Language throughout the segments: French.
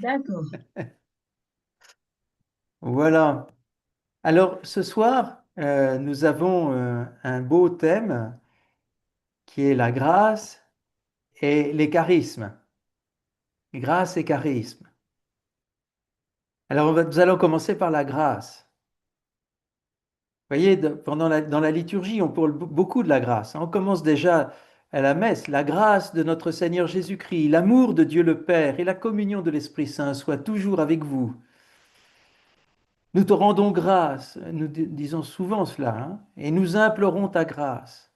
D'accord. Voilà. Alors, ce soir, nous avons un beau thème qui est la grâce et les charismes. Grâce et charisme. Alors, nous allons commencer par la grâce. Vous voyez, dans la liturgie, on parle beaucoup de la grâce, hein. On commence déjà à la messe. La grâce de notre Seigneur Jésus-Christ, l'amour de Dieu le Père et la communion de l'Esprit Saint soient toujours avec vous. Nous te rendons grâce, nous disons souvent cela, hein, et nous implorons ta grâce.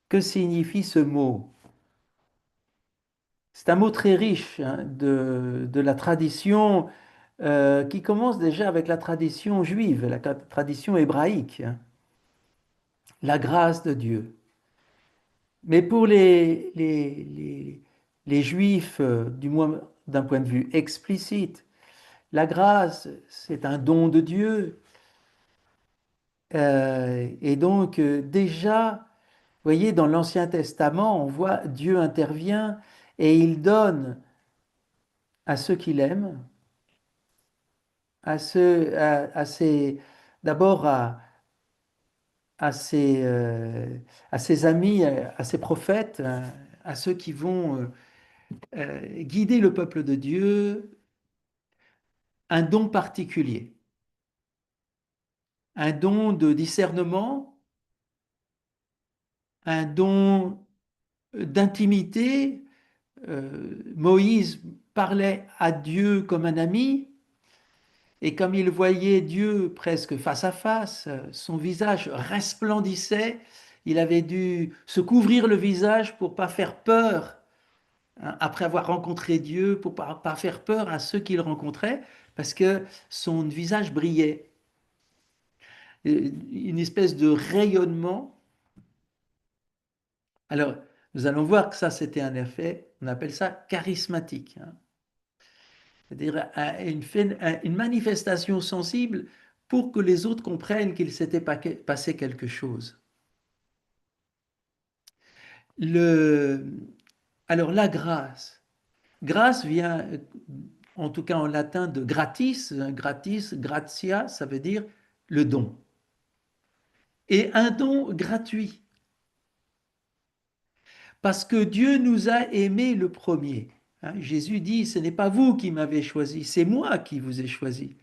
Que signifie ce mot? C'est un mot très riche, hein, de la tradition qui commence déjà avec la tradition juive, la tradition hébraïque, hein. La grâce de Dieu. Mais pour les Juifs, du moins d'un point de vue explicite, la grâce, c'est un don de Dieu. Et donc, déjà, vous voyez, dans l'Ancien Testament, on voit Dieu intervient et il donne à ceux qu'il aime, à d'abord à ses, euh, à ses amis, à ses prophètes, à ceux qui vont guider le peuple de Dieu, un don particulier, un don de discernement, un don d'intimité. Moïse parlait à Dieu comme un ami, et comme il voyait Dieu presque face à face, son visage resplendissait, il avait dû se couvrir le visage pour pas faire peur, hein, après avoir rencontré Dieu, pour pas faire peur à ceux qu'il rencontrait, parce que son visage brillait. Une espèce de rayonnement. Alors, nous allons voir que ça, c'était un effet, on appelle ça charismatique, hein. C'est-à-dire une manifestation sensible pour que les autres comprennent qu'il s'était passé quelque chose. Le, alors, la grâce. Grâce vient, en tout cas en latin, de gratis. Gratis, gratia, ça veut dire le don. Et un don gratuit. Parce que Dieu nous a aimés le premier. Hein, Jésus dit, ce n'est pas vous qui m'avez choisi, c'est moi qui vous ai choisi.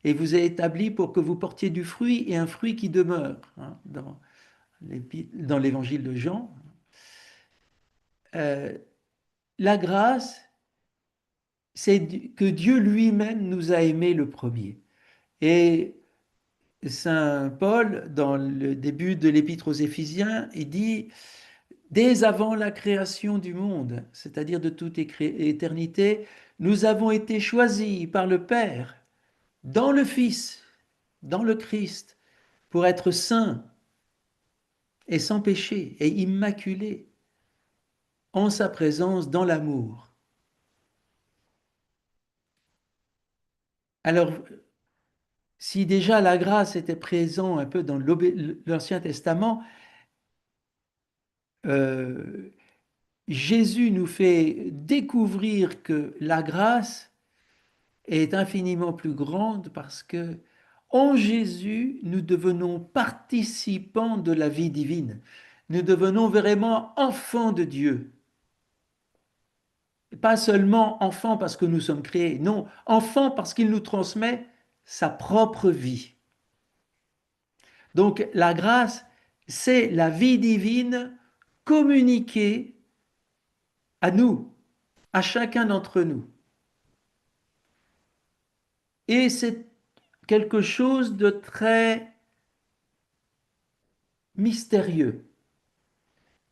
Et vous ai établi pour que vous portiez du fruit et un fruit qui demeure, hein, dans l'évangile de Jean. Euh, la grâce, c'est que Dieu lui-même nous a aimés le premier. Et Saint Paul, dans le début de l'épître aux Éphésiens, il dit, dès avant la création du monde, c'est-à-dire de toute éternité, nous avons été choisis par le Père, dans le Fils, dans le Christ, pour être saints et sans péché et immaculés en sa présence dans l'amour. Alors, si déjà la grâce était présente un peu dans l'Ancien Testament, euh, Jésus nous fait découvrir que la grâce est infiniment plus grande parce que en Jésus, nous devenons participants de la vie divine. Nous devenons vraiment enfants de Dieu. Pas seulement enfants parce que nous sommes créés, non, enfants parce qu'il nous transmet sa propre vie. Donc la grâce, c'est la vie divine communiquée à nous, à chacun d'entre nous. Et c'est quelque chose de très mystérieux.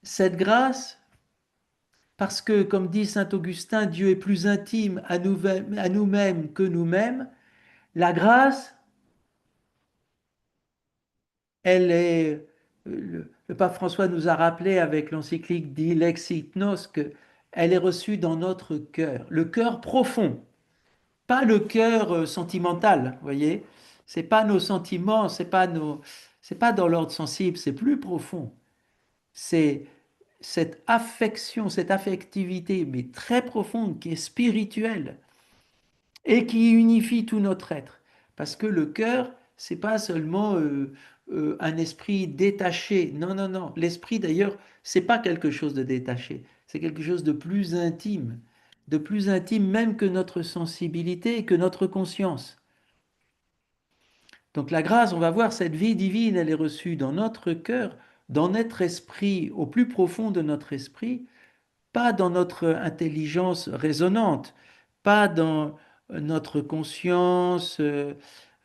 Cette grâce, parce que, comme dit Saint Augustin, Dieu est plus intime à nous-mêmes que nous-mêmes, la grâce, elle est, le pape François nous a rappelé avec l'encyclique Dilex It Nos qu'elle est reçue dans notre cœur, le cœur profond, pas le cœur sentimental, vous voyez, c'est pas nos sentiments, c'est pas dans l'ordre sensible, c'est plus profond. C'est cette affection, cette affectivité, mais très profonde, qui est spirituelle et qui unifie tout notre être. Parce que le cœur, c'est pas seulement un esprit détaché. Non, non, non. L'esprit, d'ailleurs, c'est pas quelque chose de détaché. C'est quelque chose de plus intime même que notre sensibilité et que notre conscience. Donc la grâce, on va voir, cette vie divine, elle est reçue dans notre cœur, dans notre esprit, au plus profond de notre esprit, pas dans notre intelligence raisonnante, pas dans notre conscience de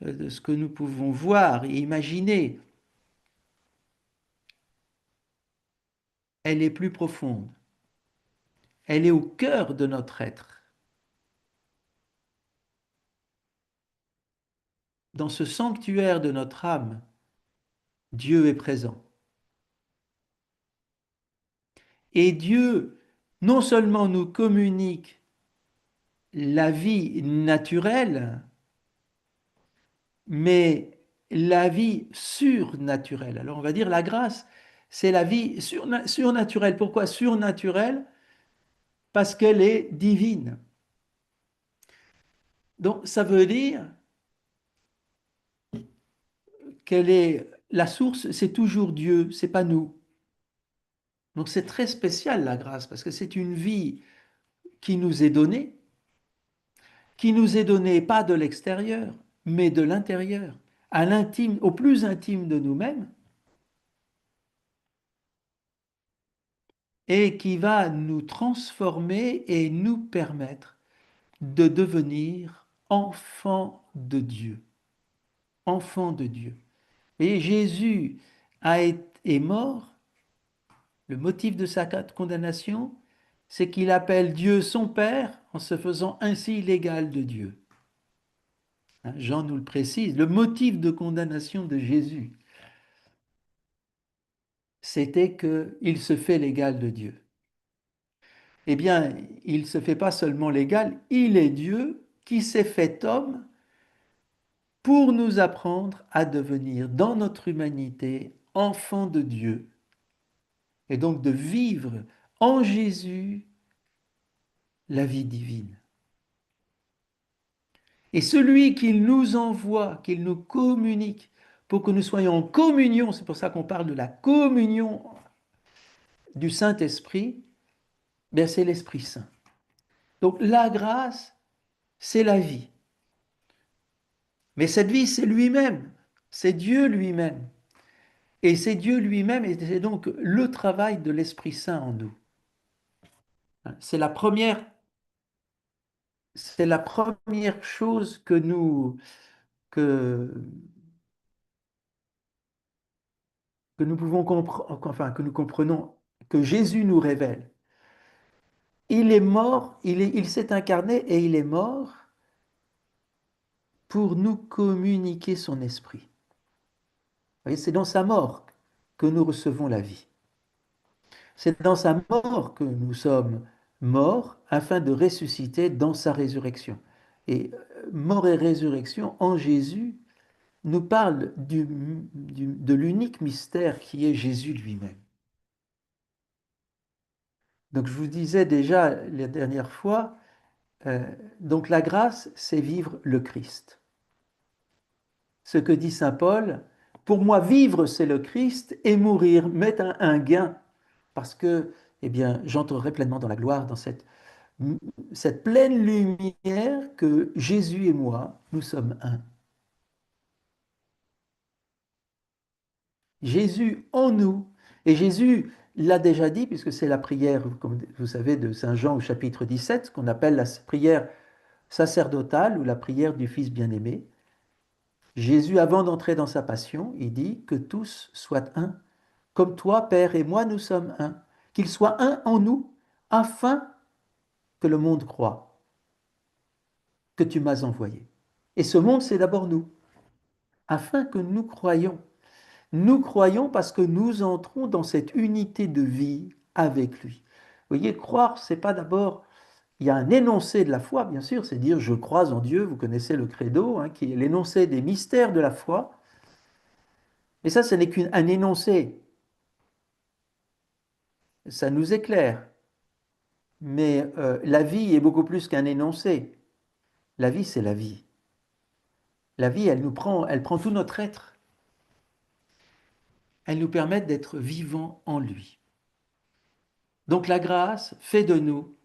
ce que nous pouvons voir et imaginer. Elle est plus profonde. Elle est au cœur de notre être. Dans ce sanctuaire de notre âme, Dieu est présent. Et Dieu, non seulement nous communique la vie naturelle, mais la vie surnaturelle. Alors on va dire la grâce, c'est la vie surnaturelle. Pourquoi surnaturelle? Parce qu'elle est divine. Donc ça veut dire qu'elle est la source, c'est toujours Dieu, c'est pas nous. Donc c'est très spécial la grâce parce que c'est une vie qui nous est donnée, qui nous est donnée pas de l'extérieur, mais de l'intérieur, à l'intime, au plus intime de nous-mêmes, et qui va nous transformer et nous permettre de devenir enfants de Dieu. Enfants de Dieu. Et Jésus est mort. Le motif de sa condamnation, c'est qu'il appelle Dieu son Père en se faisant ainsi l'égal de Dieu. Hein, Jean nous le précise. Le motif de condamnation de Jésus, c'était qu'il se fait l'égal de Dieu. Eh bien, il ne se fait pas seulement l'égal, il est Dieu qui s'est fait homme pour nous apprendre à devenir dans notre humanité enfants de Dieu et donc de vivre en Jésus la vie divine. Et celui qu'il nous envoie, qu'il nous communique pour que nous soyons en communion, c'est pour ça qu'on parle de la communion du Saint-Esprit, bien c'est l'Esprit Saint. Donc la grâce, c'est la vie. Mais cette vie, c'est lui-même, c'est Dieu lui-même. Et c'est Dieu lui-même, et c'est donc le travail de l'Esprit Saint en nous. C'est la première chose que, que nous pouvons comprendre, enfin, que nous comprenons, que Jésus nous révèle. Il est mort, il s'est incarné et il est mort pour nous communiquer son esprit. Vous voyez, c'est dans sa mort que nous recevons la vie. C'est dans sa mort que nous sommes morts afin de ressusciter dans sa résurrection. Et mort et résurrection en Jésus nous parlent de l'unique mystère qui est Jésus lui-même. Donc je vous disais déjà la dernière fois, euh, donc la grâce, c'est vivre le Christ. Ce que dit Saint Paul, pour moi vivre c'est le Christ et mourir m'est un gain parce que eh bien j'entrerai pleinement dans la gloire, dans cette pleine lumière que Jésus et moi, nous sommes un. Jésus en nous. Et Jésus l'a déjà dit, puisque c'est la prière, comme vous savez, de Saint Jean au chapitre 17, qu'on appelle la prière sacerdotale ou la prière du Fils bien-aimé. Jésus, avant d'entrer dans sa passion, il dit que tous soient un, comme toi, Père, et moi, nous sommes un. Qu'il soit un en nous, afin que le monde croie que tu m'as envoyé. Et ce monde, c'est d'abord nous, afin que nous croyions. Nous croyons parce que nous entrons dans cette unité de vie avec lui. Vous voyez, croire, c'est pas d'abord, il y a un énoncé de la foi, bien sûr, c'est dire je crois en Dieu, vous connaissez le credo, hein, qui est l'énoncé des mystères de la foi. Mais ça, ce n'est qu'un énoncé. ça nous éclaire. Mais la vie est beaucoup plus qu'un énoncé. La vie, c'est la vie. La vie, elle prend tout notre être. Elle nous permet d'être vivants en lui. Donc la grâce fait de nous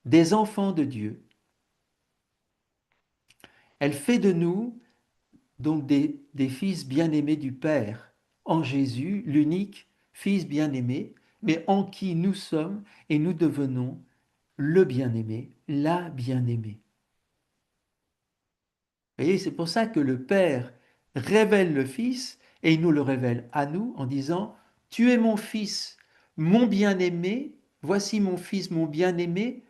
des enfants de Dieu. Elle fait de nous donc des fils bien-aimés du Père en Jésus, l'unique Fils bien-aimé, mais en qui nous sommes et nous devenons le bien-aimé, la bien-aimée. Vous voyez, c'est pour ça que le Père révèle le Fils et il nous le révèle à nous en disant, tu es mon Fils, mon bien-aimé, voici mon Fils, mon bien-aimé,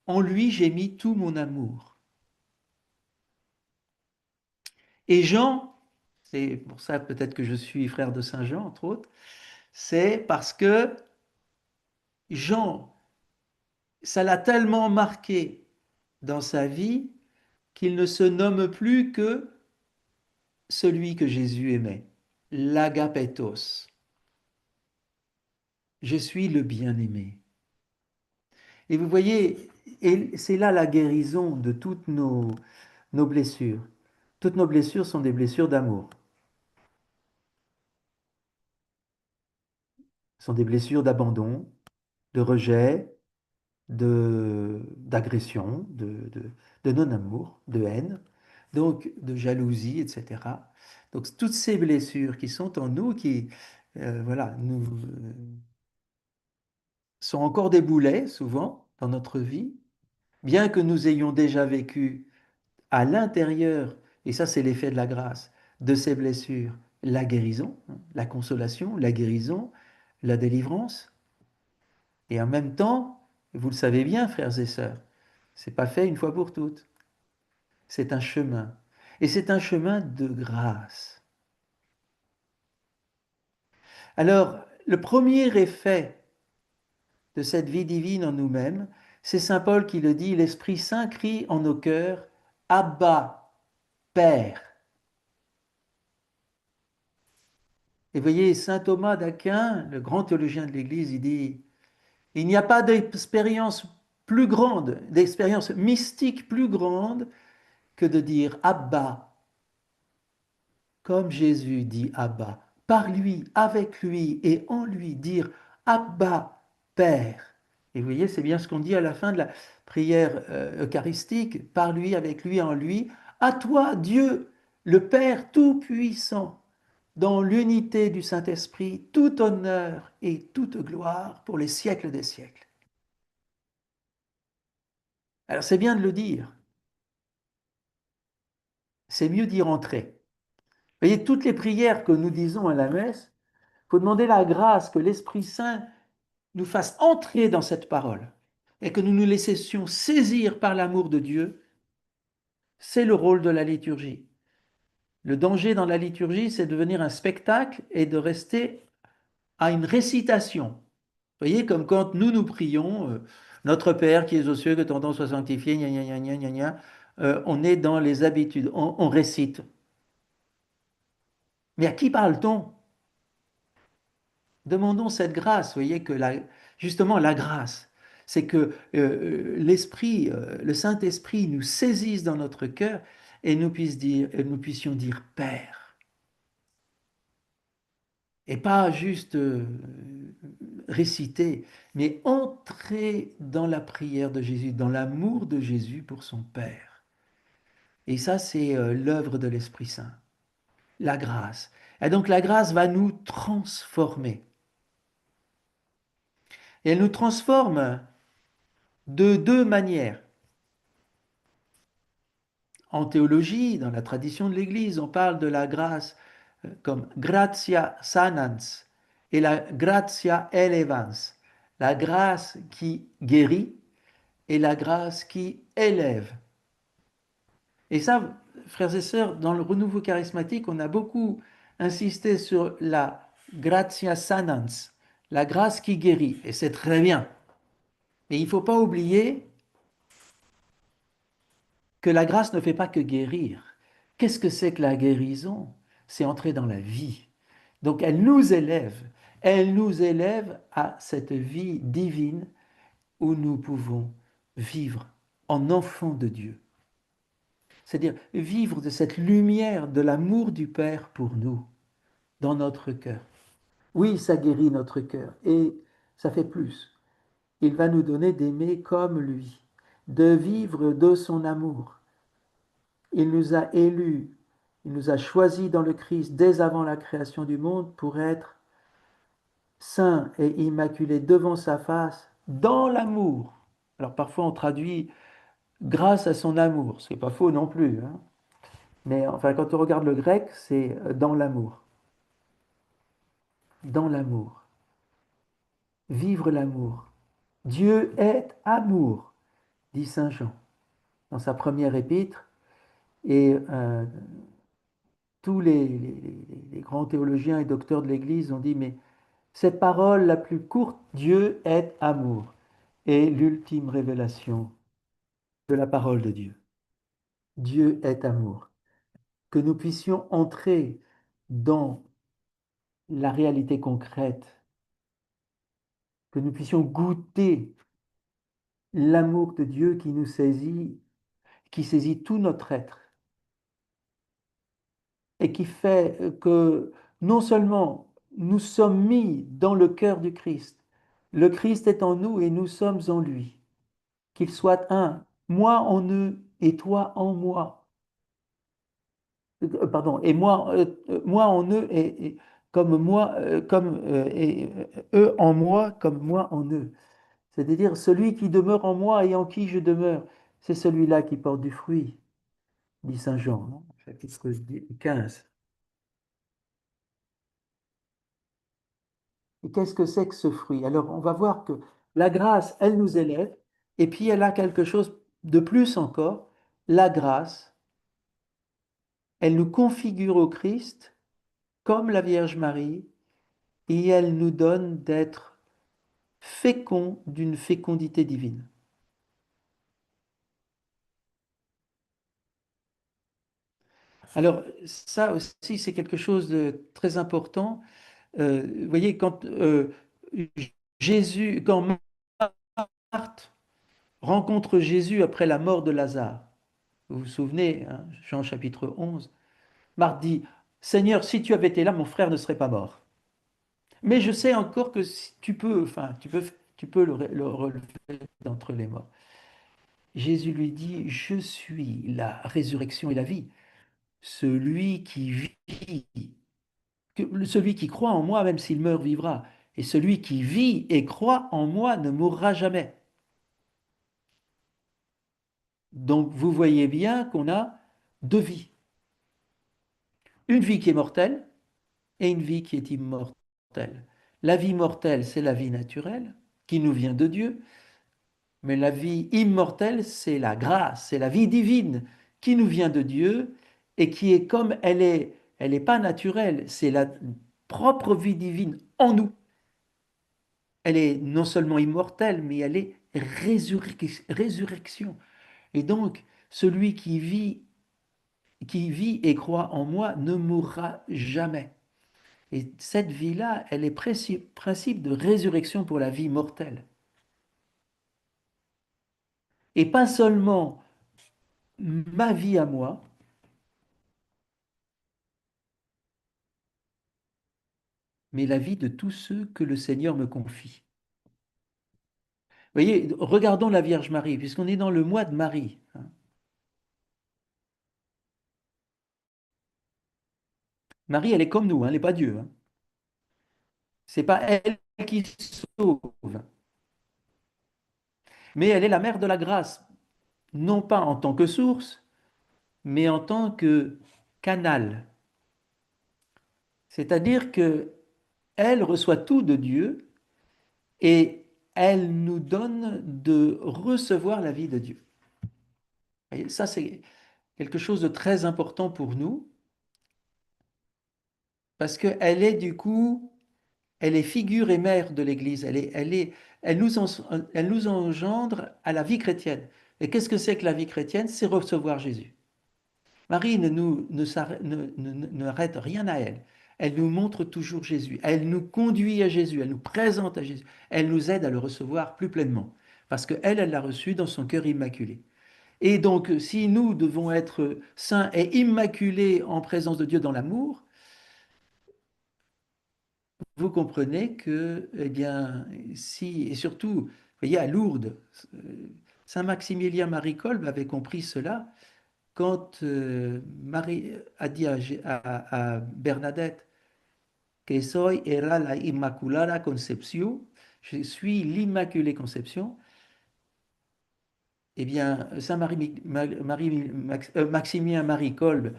en lui j'ai mis tout mon amour. Et Jean, c'est pour ça peut-être que je suis frère de Saint Jean, entre autres, c'est parce que Jean, ça l'a tellement marqué dans sa vie qu'il ne se nomme plus que celui que Jésus aimait, l'agapétos. Je suis le bien-aimé. Et vous voyez, et c'est là la guérison de toutes nos blessures. Toutes nos blessures sont des blessures d'amour, sont des blessures d'abandon, de rejet, d'agression, de non-amour, de haine, donc de jalousie, etc. Donc toutes ces blessures qui sont en nous, qui voilà, nous sont encore des boulets souvent dans notre vie, bien que nous ayons déjà vécu à l'intérieur, et ça c'est l'effet de la grâce, de ces blessures, la guérison, la consolation, la guérison, la délivrance, et en même temps, vous le savez bien, frères et sœurs, c'est pas fait une fois pour toutes. C'est un chemin. Et c'est un chemin de grâce. Alors, le premier effet de cette vie divine en nous-mêmes, c'est Saint Paul qui le dit, l'Esprit Saint crie en nos cœurs, Abba, Père. Et voyez, Saint Thomas d'Aquin, le grand théologien de l'Église, il dit, il n'y a pas d'expérience plus grande, d'expérience mystique plus grande que de dire Abba, comme Jésus dit Abba, par lui, avec lui et en lui, dire Abba, Père. Et vous voyez, c'est bien ce qu'on dit à la fin de la prière eucharistique, par lui, avec lui, en lui, à toi, Dieu, le Père Tout-Puissant, dans l'unité du Saint-Esprit, tout honneur et toute gloire pour les siècles des siècles. Alors c'est bien de le dire, c'est mieux d'y rentrer. Vous voyez, toutes les prières que nous disons à la messe, il faut demander la grâce que l'Esprit Saint nous fasse entrer dans cette parole et que nous nous laissions saisir par l'amour de Dieu, c'est le rôle de la liturgie. Le danger dans la liturgie, c'est de devenir un spectacle et de rester à une récitation. Vous voyez, comme quand nous prions, Notre Père qui es aux cieux, que ton nom soit sanctifié, gna, gna, gna, gna, gna, gna, on est dans les habitudes, on récite. Mais à qui parle-t-on? Demandons cette grâce. Vous voyez que justement la grâce, c'est que l'Esprit, le Saint-Esprit nous saisisse dans notre cœur et nous puissions dire Père. Et pas juste réciter, mais entrer dans la prière de Jésus, dans l'amour de Jésus pour son Père. Et ça, c'est l'œuvre de l'Esprit Saint, la grâce. Et donc la grâce va nous transformer. Et elle nous transforme de deux manières. En théologie, dans la tradition de l'Église, on parle de la grâce comme gratia sanans et la gratia elevans, la grâce qui guérit et la grâce qui élève. Et ça, frères et sœurs, dans le renouveau charismatique, on a beaucoup insisté sur la gratia sanans, la grâce qui guérit, et c'est très bien. Mais il ne faut pas oublier que la grâce ne fait pas que guérir. Qu'est-ce que c'est que la guérison? C'est entrer dans la vie. Donc elle nous élève. Elle nous élève à cette vie divine où nous pouvons vivre en enfant de Dieu. C'est-à-dire vivre de cette lumière de l'amour du Père pour nous dans notre cœur. Oui, ça guérit notre cœur et ça fait plus. Il va nous donner d'aimer comme lui, de vivre de son amour. Il nous a élus, il nous a choisis dans le Christ dès avant la création du monde pour être saints et immaculés devant sa face dans l'amour. Alors parfois on traduit grâce à son amour, ce n'est pas faux non plus, hein. Mais enfin quand on regarde le grec, c'est dans l'amour. Dans l'amour. Vivre l'amour. Dieu est amour, dit Saint Jean dans sa première épître. Et tous les grands théologiens et docteurs de l'Église ont dit, mais cette parole la plus courte, Dieu est amour, est l'ultime révélation de la parole de Dieu. Dieu est amour. Que nous puissions entrer dans la réalité concrète, que nous puissions goûter l'amour de Dieu qui nous saisit, qui saisit tout notre être et qui fait que non seulement nous sommes mis dans le cœur du Christ, le Christ est en nous et nous sommes en lui, qu'il soit un, moi en eux et toi en moi. Pardon, et moi en eux et comme moi, eux en moi, comme moi en eux. C'est-à-dire celui qui demeure en moi et en qui je demeure, c'est celui-là qui porte du fruit, dit Saint Jean, non chapitre 15. Et qu'est-ce que c'est que ce fruit? Alors, on va voir que la grâce, elle nous élève, et puis elle a quelque chose de plus encore. La grâce, elle nous configure au Christ comme la Vierge Marie, et elle nous donne d'être féconds d'une fécondité divine. Alors, ça aussi, c'est quelque chose de très important. Vous voyez, quand quand Marthe rencontre Jésus après la mort de Lazare, vous vous souvenez, hein, Jean chapitre 11, Marthe dit, Seigneur, si tu avais été là, mon frère ne serait pas mort. Mais je sais encore que si tu peux, enfin, tu peux le relever d'entre les morts. Jésus lui dit, je suis la résurrection et la vie. Celui qui vit, celui qui croit en moi, même s'il meurt, vivra. Et celui qui vit et croit en moi ne mourra jamais. Donc vous voyez bien qu'on a deux vies. Une vie qui est mortelle et une vie qui est immortelle. La vie mortelle, c'est la vie naturelle qui nous vient de Dieu, mais la vie immortelle, c'est la grâce, c'est la vie divine qui nous vient de Dieu et qui est comme elle est pas naturelle, c'est la propre vie divine en nous. Elle est non seulement immortelle, mais elle est résurrection. Et donc, celui qui vit et croit en moi ne mourra jamais. Et cette vie-là, elle est principe de résurrection pour la vie mortelle. Et pas seulement ma vie à moi, mais la vie de tous ceux que le Seigneur me confie. Vous voyez, regardons la Vierge Marie, puisqu'on est dans le mois de Marie, hein. Marie, elle est comme nous, hein, elle n'est pas Dieu, hein. C'est pas elle qui sauve, mais elle est la mère de la grâce, non pas en tant que source, mais en tant que canal. C'est-à-dire que elle reçoit tout de Dieu et elle nous donne de recevoir la vie de Dieu. Et ça, c'est quelque chose de très important pour nous parce qu'elle est du coup, elle est figure et mère de l'Église. Elle nous engendre à la vie chrétienne. Et qu'est-ce que c'est que la vie chrétienne? C'est recevoir Jésus. Marie ne, nous, ne, ne, n'arrête rien à elle. Elle nous montre toujours Jésus. Elle nous conduit à Jésus. Elle nous présente à Jésus. Elle nous aide à le recevoir plus pleinement. Parce qu'elle, elle l'a reçu dans son cœur immaculé. Et donc, si nous devons être saints et immaculés en présence de Dieu dans l'amour, vous comprenez que, eh bien, si, et surtout, vous voyez, à Lourdes, Saint Maximilien Marie Kolb avait compris cela quand Marie a dit à Bernadette que soy era la Inmaculada Concepción, je suis l'Immaculée Conception. Eh bien, Saint Maximilien Marie Kolb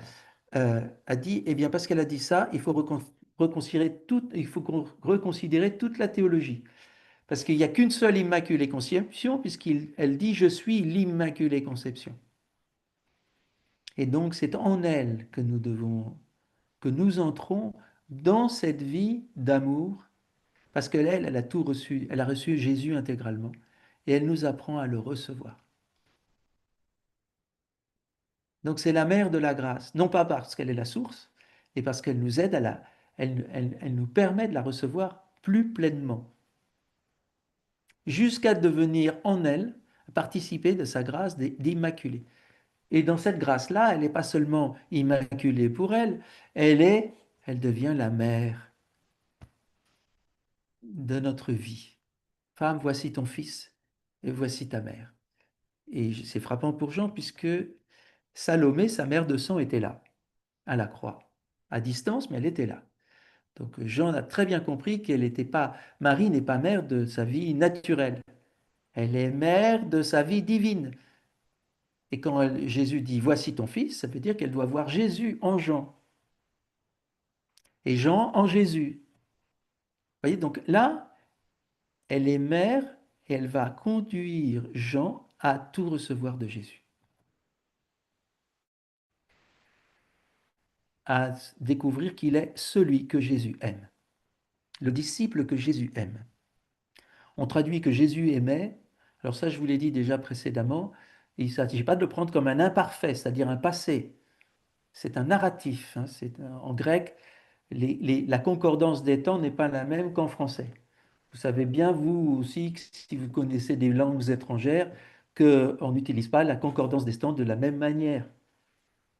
a dit, eh bien, parce qu'elle a dit ça, il faut reconsidérer toute la théologie. Parce qu'il n'y a qu'une seule Immaculée Conception, puisqu'elle dit, je suis l'Immaculée Conception. Et donc, c'est en elle que nous entrons dans cette vie d'amour, parce qu'elle, elle a tout reçu, elle a reçu Jésus intégralement, et elle nous apprend à le recevoir. Donc, c'est la mère de la grâce, non pas parce qu'elle est la source, mais parce qu'elle nous aide elle nous permet de la recevoir plus pleinement, jusqu'à devenir en elle, participer de sa grâce d'immaculée. Et dans cette grâce-là, elle n'est pas seulement immaculée pour elle, elle devient la mère de notre vie. Femme, voici ton fils et voici ta mère. Et c'est frappant pour Jean puisque Salomé, sa mère de sang, était là, à la croix, à distance, mais elle était là. Donc Jean a très bien compris qu'elle n'était pas, Marie n'est pas mère de sa vie naturelle, elle est mère de sa vie divine. Et quand Jésus dit voici ton fils, ça veut dire qu'elle doit voir Jésus en Jean et Jean en Jésus. Vous voyez, donc là, elle est mère et elle va conduire Jean à tout recevoir de Jésus, à découvrir qu'il est celui que Jésus aime, le disciple que Jésus aime. On traduit que Jésus aimait, alors ça je vous l'ai dit déjà précédemment, il ne s'agit pas de le prendre comme un imparfait, c'est-à-dire un passé, c'est un narratif. Hein, en grec, la concordance des temps n'est pas la même qu'en français. Vous savez bien, vous aussi, si vous connaissez des langues étrangères, qu'on n'utilise pas la concordance des temps de la même manière.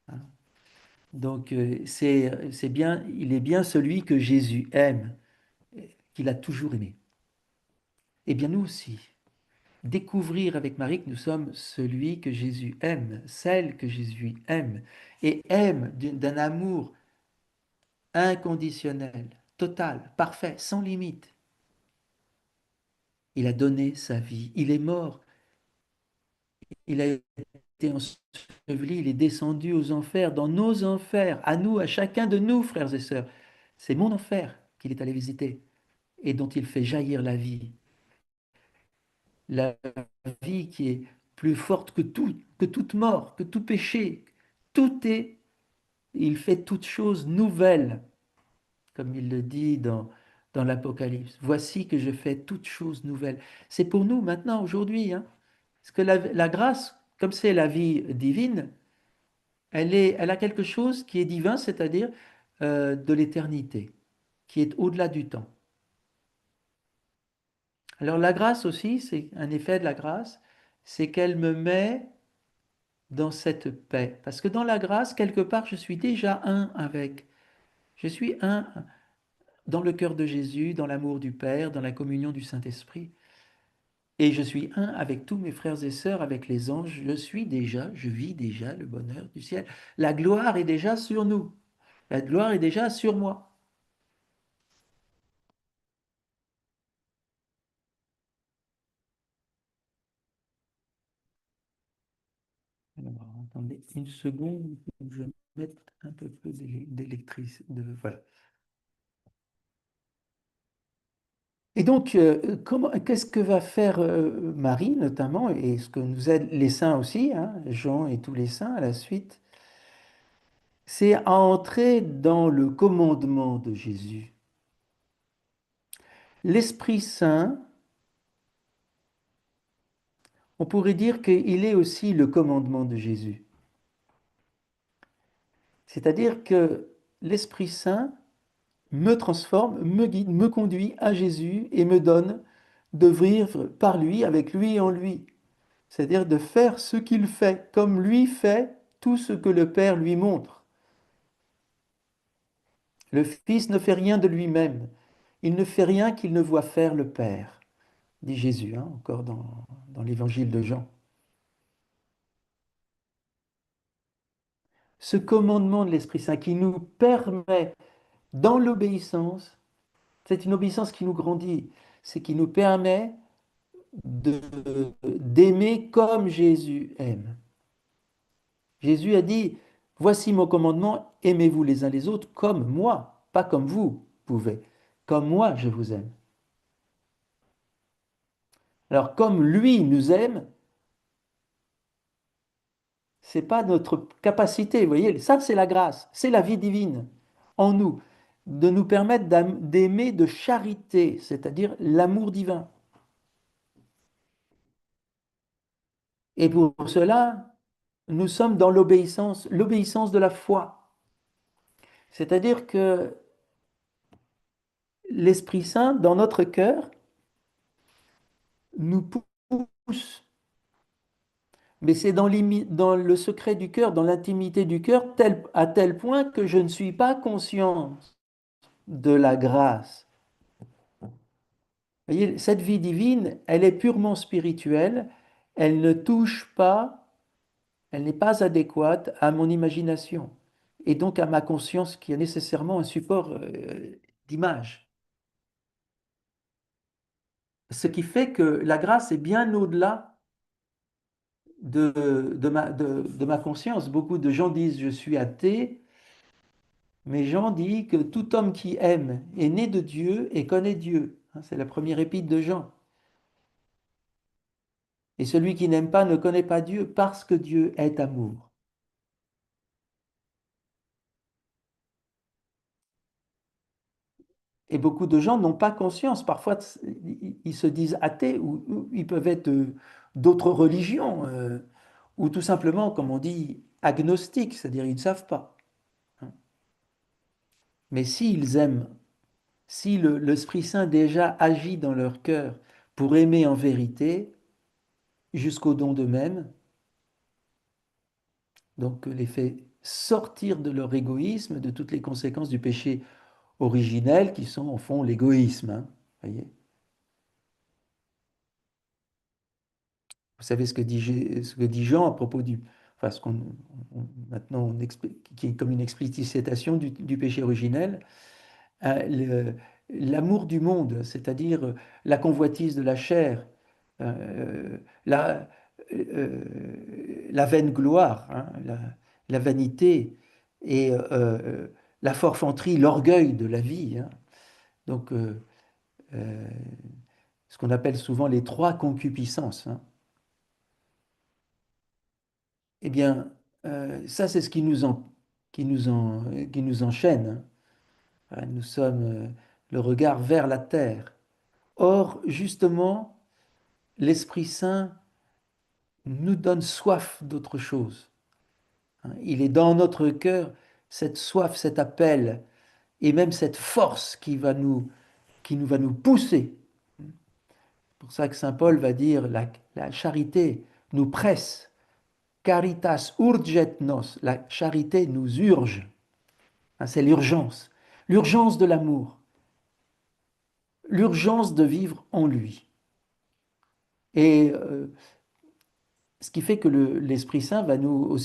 Hein. Donc, c'est bien, il est bien celui que Jésus aime, qu'il a toujours aimé. Eh bien, nous aussi, découvrir avec Marie que nous sommes celui que Jésus aime, celle que Jésus aime, et aime d'un amour inconditionnel, total, parfait, sans limite. Il a donné sa vie, il est mort, il a été enseveli, il est descendu aux enfers, dans nos enfers, à nous, à chacun de nous, frères et sœurs. C'est mon enfer qu'il est allé visiter et dont il fait jaillir la vie qui est plus forte que tout, que toute mort, que tout péché. Tout est, il fait toutes choses nouvelles, comme il le dit dans l'Apocalypse. Voici que je fais toutes choses nouvelles. C'est pour nous maintenant, aujourd'hui. Hein. Parce que la grâce, comme c'est la vie divine, elle a quelque chose qui est divin, c'est-à-dire de l'éternité, qui est au-delà du temps. Alors la grâce aussi, c'est un effet de la grâce, c'est qu'elle me met dans cette paix. Parce que dans la grâce, quelque part, je suis déjà un avec. Je suis un dans le cœur de Jésus, dans l'amour du Père, dans la communion du Saint-Esprit. Et je suis un avec tous mes frères et sœurs, avec les anges. Je vis déjà le bonheur du ciel. La gloire est déjà sur nous. La gloire est déjà sur moi. Alors, attendez une seconde, je vais mettre un peu plus d'électricité. Voilà. Et donc, qu'est-ce que va faire Marie, notamment, et ce que nous aident les saints aussi, hein, Jean et tous les saints à la suite, c'est à entrer dans le commandement de Jésus. L'Esprit Saint, on pourrait dire qu'il est aussi le commandement de Jésus. C'est-à-dire que l'Esprit Saint me transforme, me guide, me conduit à Jésus et me donne de vivre par lui, avec lui et en lui. C'est-à-dire de faire ce qu'il fait, comme lui fait tout ce que le Père lui montre. Le Fils ne fait rien de lui-même. Il ne fait rien qu'il ne voit faire le Père, dit Jésus, hein, encore dans l'évangile de Jean. Ce commandement de l'Esprit Saint qui nous permet, dans l'obéissance, c'est une obéissance qui nous grandit, c'est qui nous permet d'aimer comme Jésus aime. Jésus a dit, voici mon commandement, aimez-vous les uns les autres comme moi, pas comme vous pouvez, comme moi je vous aime. Alors comme lui nous aime, c'est pas notre capacité, vous voyez, ça c'est la grâce, c'est la vie divine en nous, de nous permettre d'aimer de charité, c'est-à-dire l'amour divin. Et pour cela, nous sommes dans l'obéissance de la foi. C'est-à-dire que l'Esprit Saint, dans notre cœur, nous pousse, mais c'est dans le secret du cœur, dans l'intimité du cœur, à tel point que je ne suis pas conscient de la grâce. Vous voyez, cette vie divine, elle est purement spirituelle, elle ne touche pas, elle n'est pas adéquate à mon imagination et donc à ma conscience qui est nécessairement un support d'image. Ce qui fait que la grâce est bien au-delà de ma conscience. Beaucoup de gens disent je suis athée, mais Jean dit que tout homme qui aime est né de Dieu et connaît Dieu. Hein, c'est la première épître de Jean. Et celui qui n'aime pas ne connaît pas Dieu parce que Dieu est amour. Et beaucoup de gens n'ont pas conscience. Parfois, ils se disent athées ou ils peuvent être d'autres religions ou tout simplement, comme on dit, agnostiques, c'est-à-dire ils ne savent pas. Hein. Mais s'ils aiment, si l'Esprit Saint déjà agit dans leur cœur pour aimer en vérité, jusqu'au don d'eux-mêmes, donc les fait sortir de leur égoïsme, de toutes les conséquences du péché originel qui sont au fond l'égoïsme. Hein, voyez. Vous savez ce que dit Jean à propos du, enfin ce qu'on maintenant qui est comme une explicitation du péché originel, euh, l'amour du monde, c'est-à-dire la convoitise de la chair, euh, la, euh, la vaine gloire, hein, la vanité et la forfanterie, l'orgueil de la vie. Hein. Donc, euh, ce qu'on appelle souvent les trois concupiscences. Hein. Eh bien, ça, c'est ce qui nous enchaîne. Hein. Voilà, nous sommes le regard vers la terre. Or, justement, l'Esprit Saint nous donne soif d'autre chose. Hein. Il est dans notre cœur cette soif, cet appel et même cette force qui nous va nous pousser. C'est pour ça que Saint Paul va dire la charité nous presse. Caritas urget nos. La charité nous urge. Hein, c'est l'urgence. L'urgence de l'amour. L'urgence de vivre en lui. Et ce qui fait que l'Esprit Saint va nous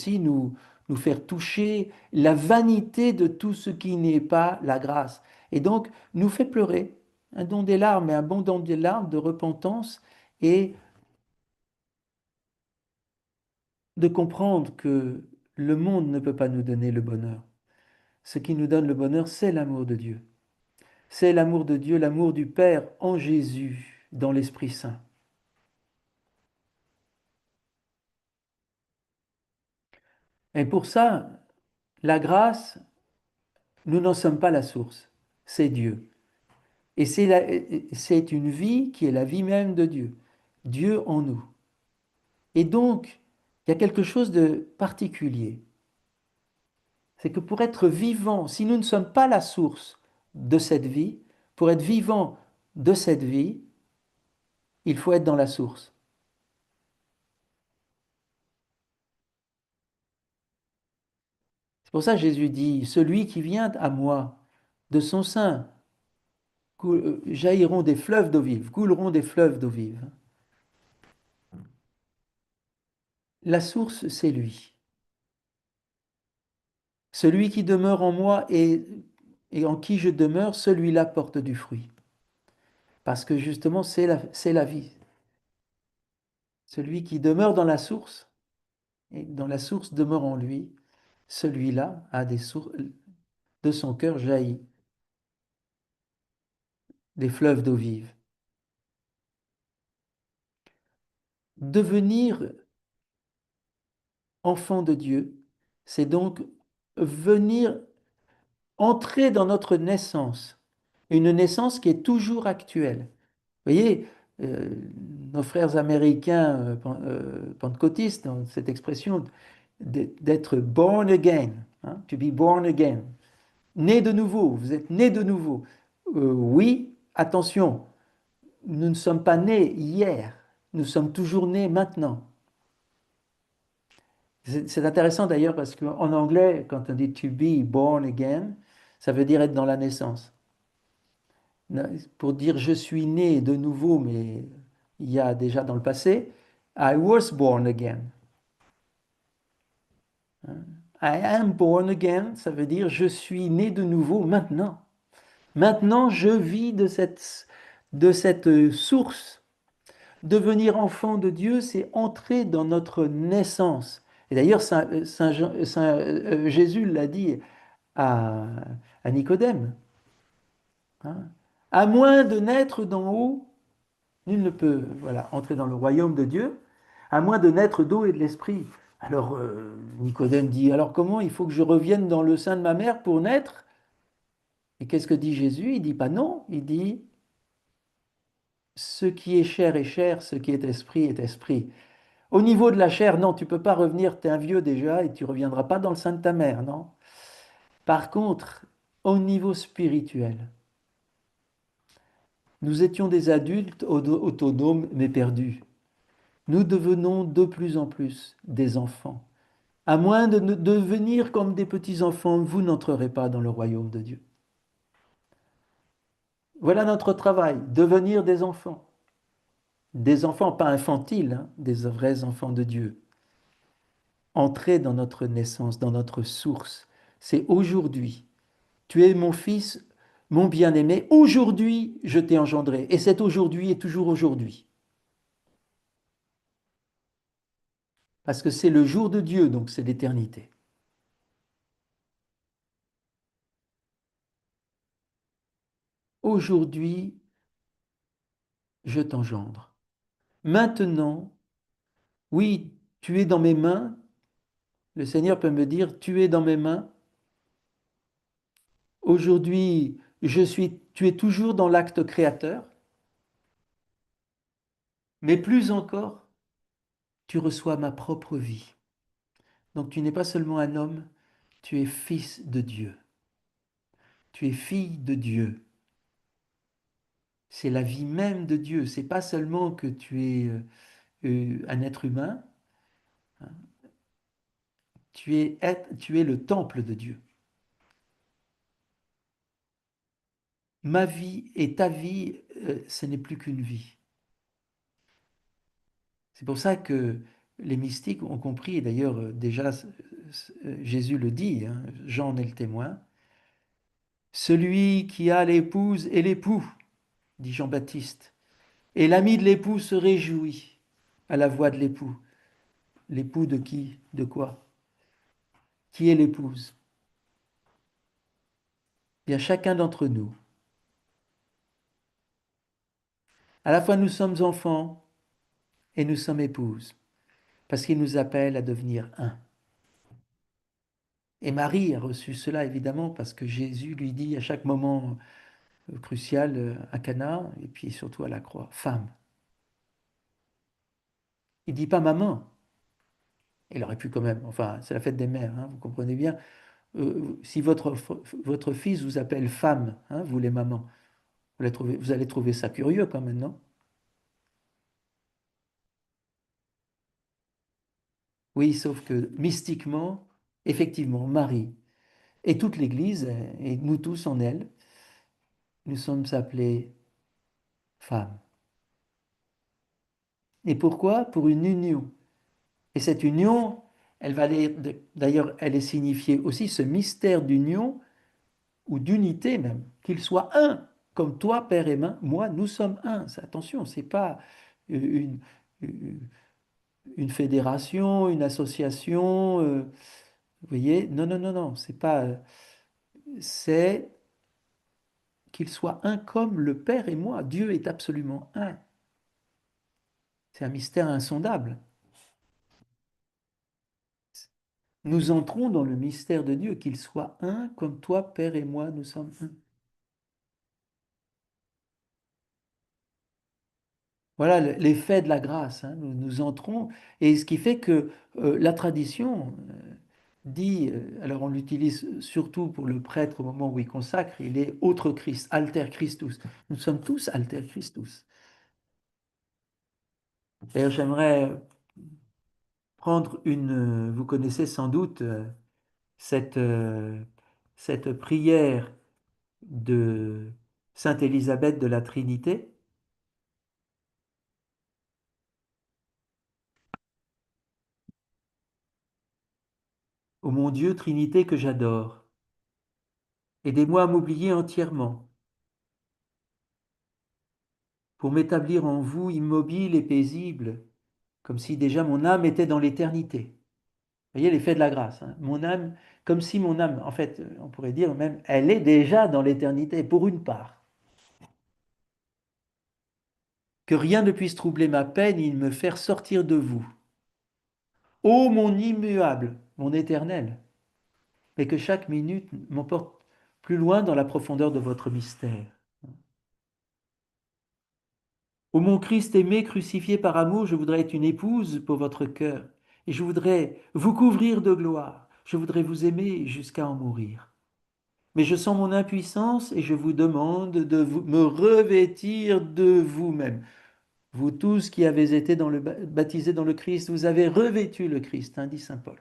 faire toucher la vanité de tout ce qui n'est pas la grâce. Et donc, nous fait pleurer un don des larmes et un bon don des larmes de repentance et de comprendre que le monde ne peut pas nous donner le bonheur. Ce qui nous donne le bonheur, c'est l'amour de Dieu. C'est l'amour de Dieu, l'amour du Père en Jésus, dans l'Esprit Saint. Et pour ça, la grâce, nous n'en sommes pas la source, c'est Dieu. Et c'est une vie qui est la vie même de Dieu, Dieu en nous. Et donc, il y a quelque chose de particulier. C'est que pour être vivant, si nous ne sommes pas la source de cette vie, pour être vivant de cette vie, il faut être dans la source. C'est pour ça que Jésus dit, celui qui vient à moi, de son sein, jailliront des fleuves d'eau vive, couleront des fleuves d'eau vive. La source, c'est lui. Celui qui demeure en moi et en qui je demeure, celui-là porte du fruit. Parce que justement, c'est la vie. Celui qui demeure dans la source, et dans la source demeure en lui, celui-là a des sources, de son cœur jaillit des fleuves d'eau vive. Devenir enfant de Dieu, c'est donc venir entrer dans notre naissance, une naissance qui est toujours actuelle. Vous voyez, euh, nos frères américains pentecôtistes ont cette expression d'être born again, hein, to be born again, né de nouveau, vous êtes né de nouveau. Oui, attention, nous ne sommes pas nés hier, nous sommes toujours nés maintenant. C'est intéressant d'ailleurs parce qu'en anglais, quand on dit to be born again, ça veut dire être dans la naissance. Pour dire je suis né de nouveau, mais il y a déjà dans le passé, I was born again. I am born again, ça veut dire je suis né de nouveau maintenant. Maintenant, je vis de cette source. Devenir enfant de Dieu, c'est entrer dans notre naissance. Et d'ailleurs, Jésus l'a dit à, à Nicodème, hein. À moins de naître d'en haut, nul ne peut voilà, entrer dans le royaume de Dieu, à moins de naître d'eau et de l'esprit. Alors Nicodème dit, alors comment il faut que je revienne dans le sein de ma mère pour naître? Et qu'est-ce que dit Jésus? Il dit pas non, il dit, ce qui est chair, ce qui est esprit est esprit. Au niveau de la chair, non, tu peux pas revenir, tu es un vieux déjà et tu reviendras pas dans le sein de ta mère, non. Par contre, au niveau spirituel, nous étions des adultes autonomes mais perdus. Nous devenons de plus en plus des enfants. À moins de devenir comme des petits-enfants, vous n'entrerez pas dans le royaume de Dieu. Voilà notre travail, devenir des enfants. Des enfants pas infantiles, hein, des vrais enfants de Dieu. Entrer dans notre naissance, dans notre source. C'est aujourd'hui. Tu es mon fils, mon bien-aimé. Aujourd'hui, je t'ai engendré. Et cet aujourd'hui est toujours aujourd'hui. Parce que c'est le jour de Dieu, donc c'est l'éternité. Aujourd'hui, je t'engendre. Maintenant, oui, tu es dans mes mains. Le Seigneur peut me dire, tu es dans mes mains. Aujourd'hui, tu es toujours dans l'acte créateur. Mais plus encore, tu reçois ma propre vie. Donc tu n'es pas seulement un homme, tu es fils de Dieu. Tu es fille de Dieu. C'est la vie même de Dieu. C'est pas seulement que tu es un être humain, tu es le temple de Dieu. Ma vie et ta vie, ce n'est plus qu'une vie. C'est pour ça que les mystiques ont compris, et d'ailleurs déjà Jésus le dit, hein, Jean en est le témoin, celui qui a l'épouse et l'époux, dit Jean-Baptiste, et l'ami de l'époux se réjouit à la voix de l'époux. L'époux de qui? De quoi? Qui est l'épouse? Bien chacun d'entre nous, à la fois nous sommes enfants et nous sommes épouses, parce qu'il nous appelle à devenir un. Et Marie a reçu cela évidemment parce que Jésus lui dit à chaque moment crucial à Cana et puis surtout à la croix, femme. Il dit pas maman. Il aurait pu quand même, enfin c'est la fête des mères, hein, vous comprenez bien. si votre fils vous appelle femme, hein, vous les mamans, vous allez trouver ça curieux quand même, non? Oui, sauf que mystiquement, effectivement, Marie et toute l'Église, et nous tous en elle, nous sommes appelés femmes. Et pourquoi? Pour une union. Et cette union, elle va d'ailleurs, elle est signifiée aussi, ce mystère d'union ou d'unité même, qu'il soit un, comme toi, Père et moi, nous sommes un. Attention, c'est pas une, une fédération, une association, vous voyez? Non, non, non, non, c'est pas, c'est qu'il soit un comme le Père et moi. Dieu est absolument un. C'est un mystère insondable. Nous entrons dans le mystère de Dieu, qu'il soit un comme toi, Père et moi, nous sommes un. Voilà l'effet de la grâce, hein. Nous entrons, et ce qui fait que la tradition dit, alors on l'utilise surtout pour le prêtre au moment où il consacre, il est autre Christ, alter Christus. Nous sommes tous alter Christus. D'ailleurs, j'aimerais prendre vous connaissez sans doute cette, euh, cette prière de Sainte Élisabeth de la Trinité. Ô mon Dieu, Trinité que j'adore, aidez-moi à m'oublier entièrement pour m'établir en vous immobile et paisible, comme si déjà mon âme était dans l'éternité. Vous voyez l'effet de la grâce, hein. Mon âme, comme si mon âme, en fait, on pourrait dire même, elle est déjà dans l'éternité, pour une part. Que rien ne puisse troubler ma paix ni me faire sortir de vous. Ô mon immuable, mon éternel, mais que chaque minute m'emporte plus loin dans la profondeur de votre mystère. Ô mon Christ aimé, crucifié par amour, je voudrais être une épouse pour votre cœur, et je voudrais vous couvrir de gloire, je voudrais vous aimer jusqu'à en mourir. Mais je sens mon impuissance et je vous demande de me revêtir de vous-même. Vous tous qui avez été baptisés dans le Christ, vous avez revêtu le Christ, hein, dit Saint Paul.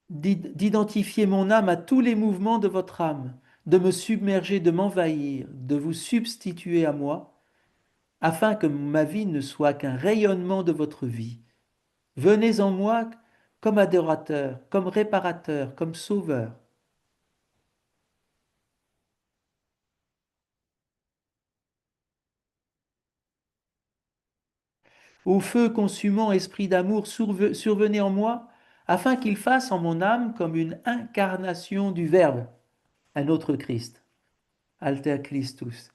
D'identifier mon âme à tous les mouvements de votre âme, de me submerger, de m'envahir, de vous substituer à moi, afin que ma vie ne soit qu'un rayonnement de votre vie. Venez en moi comme adorateur, comme réparateur, comme sauveur. Au feu consumant esprit d'amour, survenez en moi, afin qu'il fasse en mon âme comme une incarnation du Verbe, un autre Christ, alter Christus,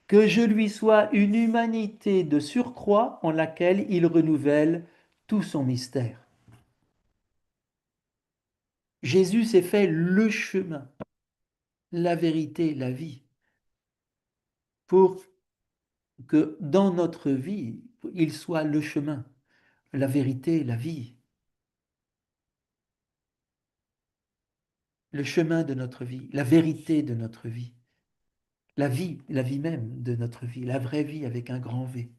que je lui sois une humanité de surcroît en laquelle il renouvelle tout son mystère. Jésus s'est fait le chemin, la vérité, la vie, pour que dans notre vie, il soit le chemin, la vérité, la vie, le chemin de notre vie, la vérité de notre vie, la vie même de notre vie, la vraie vie avec un grand V.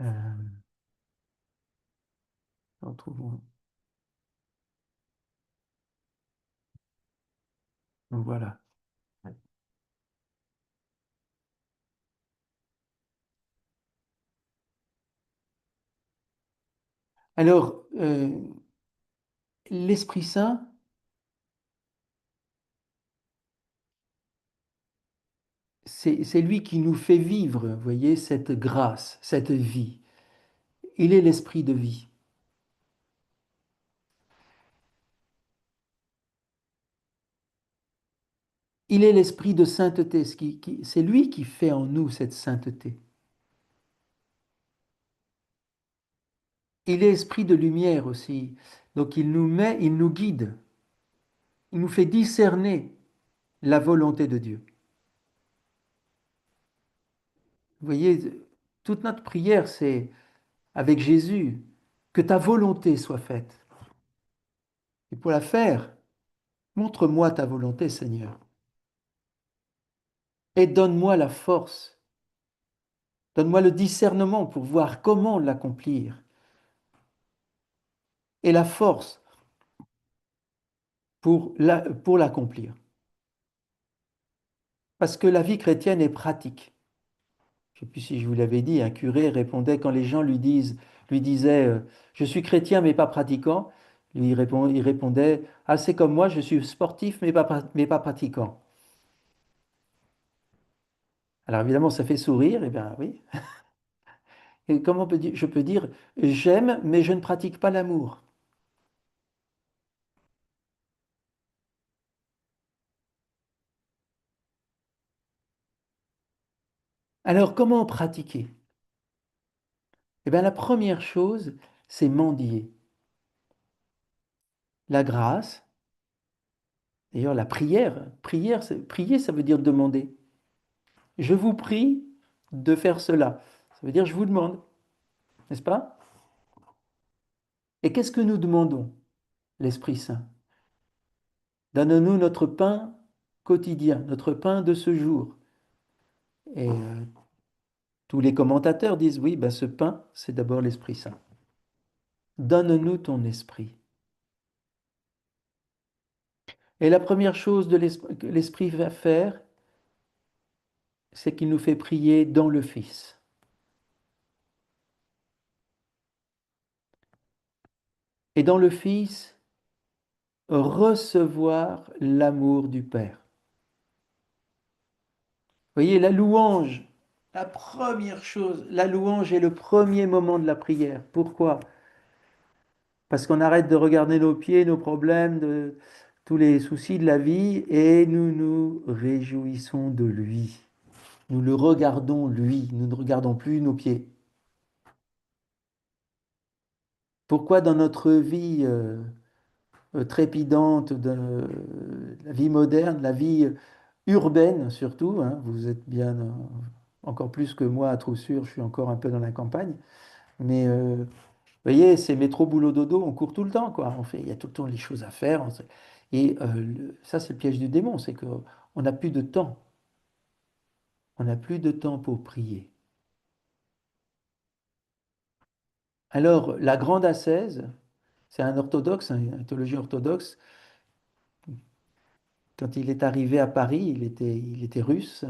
Euh, Retrouvons. Donc voilà. Alors, l'Esprit Saint, c'est lui qui nous fait vivre, vous voyez, cette grâce, cette vie. Il est l'Esprit de vie. Il est l'Esprit de sainteté. C'est lui qui fait en nous cette sainteté. Il est Esprit de lumière aussi. Donc il nous met, il nous guide. nous fait discerner la volonté de Dieu. Vous voyez, toute notre prière, c'est avec Jésus, que ta volonté soit faite. Et pour la faire, montre-moi ta volonté, Seigneur. Et donne-moi la force, donne-moi le discernement pour voir comment l'accomplir. Et la force pour l'accomplir. Parce que la vie chrétienne est pratique. Je ne sais plus si je vous l'avais dit, un curé répondait quand les gens lui disaient je suis chrétien mais pas pratiquant. Lui, il répondait ah, c'est comme moi, je suis sportif mais pas pratiquant. Alors évidemment, ça fait sourire, et bien oui. Et comment je peux dire j'aime mais je ne pratique pas l'amour. Alors comment pratiquer? Eh bien la première chose, c'est mendier. La grâce, d'ailleurs la prière, prier, ça veut dire demander. Je vous prie de faire cela. Ça veut dire je vous demande, n'est-ce pas? Et qu'est-ce que nous demandons, l'Esprit Saint? Donne-nous notre pain quotidien, notre pain de ce jour. Et tous les commentateurs disent oui, ben, ce pain, c'est d'abord l'Esprit Saint. Donne-nous ton esprit. Et la première chose que l'Esprit va faire, c'est qu'il nous fait prier dans le Fils. Et dans le Fils, recevoir l'amour du Père. Vous voyez, la louange, la première chose, la louange est le premier moment de la prière. Pourquoi? Parce qu'on arrête de regarder nos pieds, nos problèmes, tous les soucis de la vie, et nous nous réjouissons de lui. Nous le regardons lui, nous ne regardons plus nos pieds. Pourquoi dans notre vie trépidante de la vie moderne, la vie urbaine surtout, hein, vous êtes bien encore plus que moi à Troussure, je suis encore un peu dans la campagne, mais vous voyez, c'est métro, boulot, dodo, on court tout le temps, quoi. Il y a tout le temps les choses à faire. Et ça, c'est le piège du démon, c'est qu'on n'a plus de temps. On n'a plus de temps pour prier. Alors, la grande ascèse, c'est un orthodoxe, un théologien orthodoxe. Quand il est arrivé à Paris, il était russe,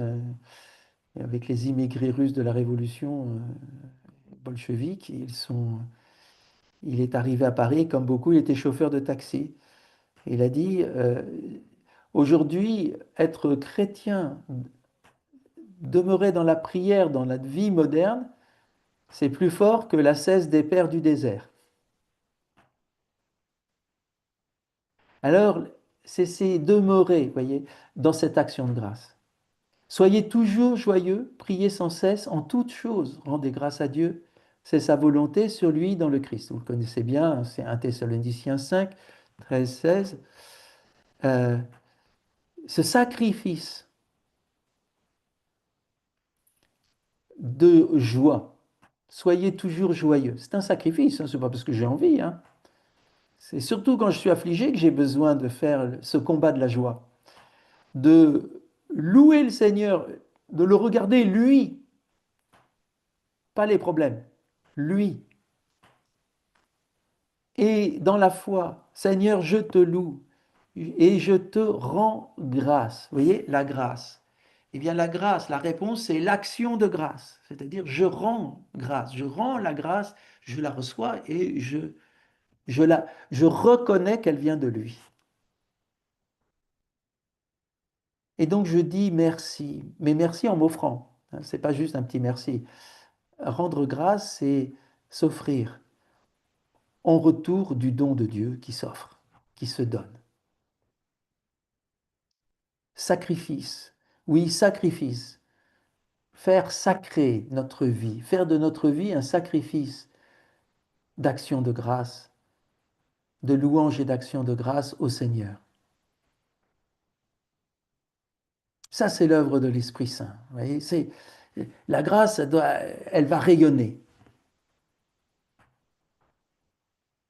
avec les immigrés russes de la Révolution bolchevique. Il est arrivé à Paris, comme beaucoup, il était chauffeur de taxi. Il a dit, aujourd'hui, être chrétien, demeurer dans la prière, dans la vie moderne, c'est plus fort que la cesse des pères du désert. Alors, c'est demeurer, voyez, dans cette action de grâce. Soyez toujours joyeux, priez sans cesse, en toutes choses, rendez grâce à Dieu. C'est sa volonté sur lui dans le Christ. Vous le connaissez bien, c'est 1 Thessaloniciens 5, 13, 16. Euh, Ce sacrifice de joie, soyez toujours joyeux. C'est un sacrifice, hein, c'est pas parce que j'ai envie. Hein. C'est surtout quand je suis affligé que j'ai besoin de faire ce combat de la joie, de louer le Seigneur, de le regarder lui, pas les problèmes, lui. Et dans la foi, Seigneur, je te loue et je te rends grâce. Vous voyez, la grâce. Eh bien, la grâce, la réponse, c'est l'action de grâce. C'est-à-dire, je rends grâce, je rends la grâce, je la reçois et je reconnais qu'elle vient de lui. Et donc, je dis merci, mais merci en m'offrant. Ce n'est pas juste un petit merci. Rendre grâce, c'est s'offrir en retour du don de Dieu qui s'offre, qui se donne. Sacrifice. Oui, sacrifice. Faire sacrer notre vie, faire de notre vie un sacrifice d'action de grâce, de louange et d'action de grâce au Seigneur. Ça, c'est l'œuvre de l'Esprit Saint. Vous voyez, la grâce, elle va rayonner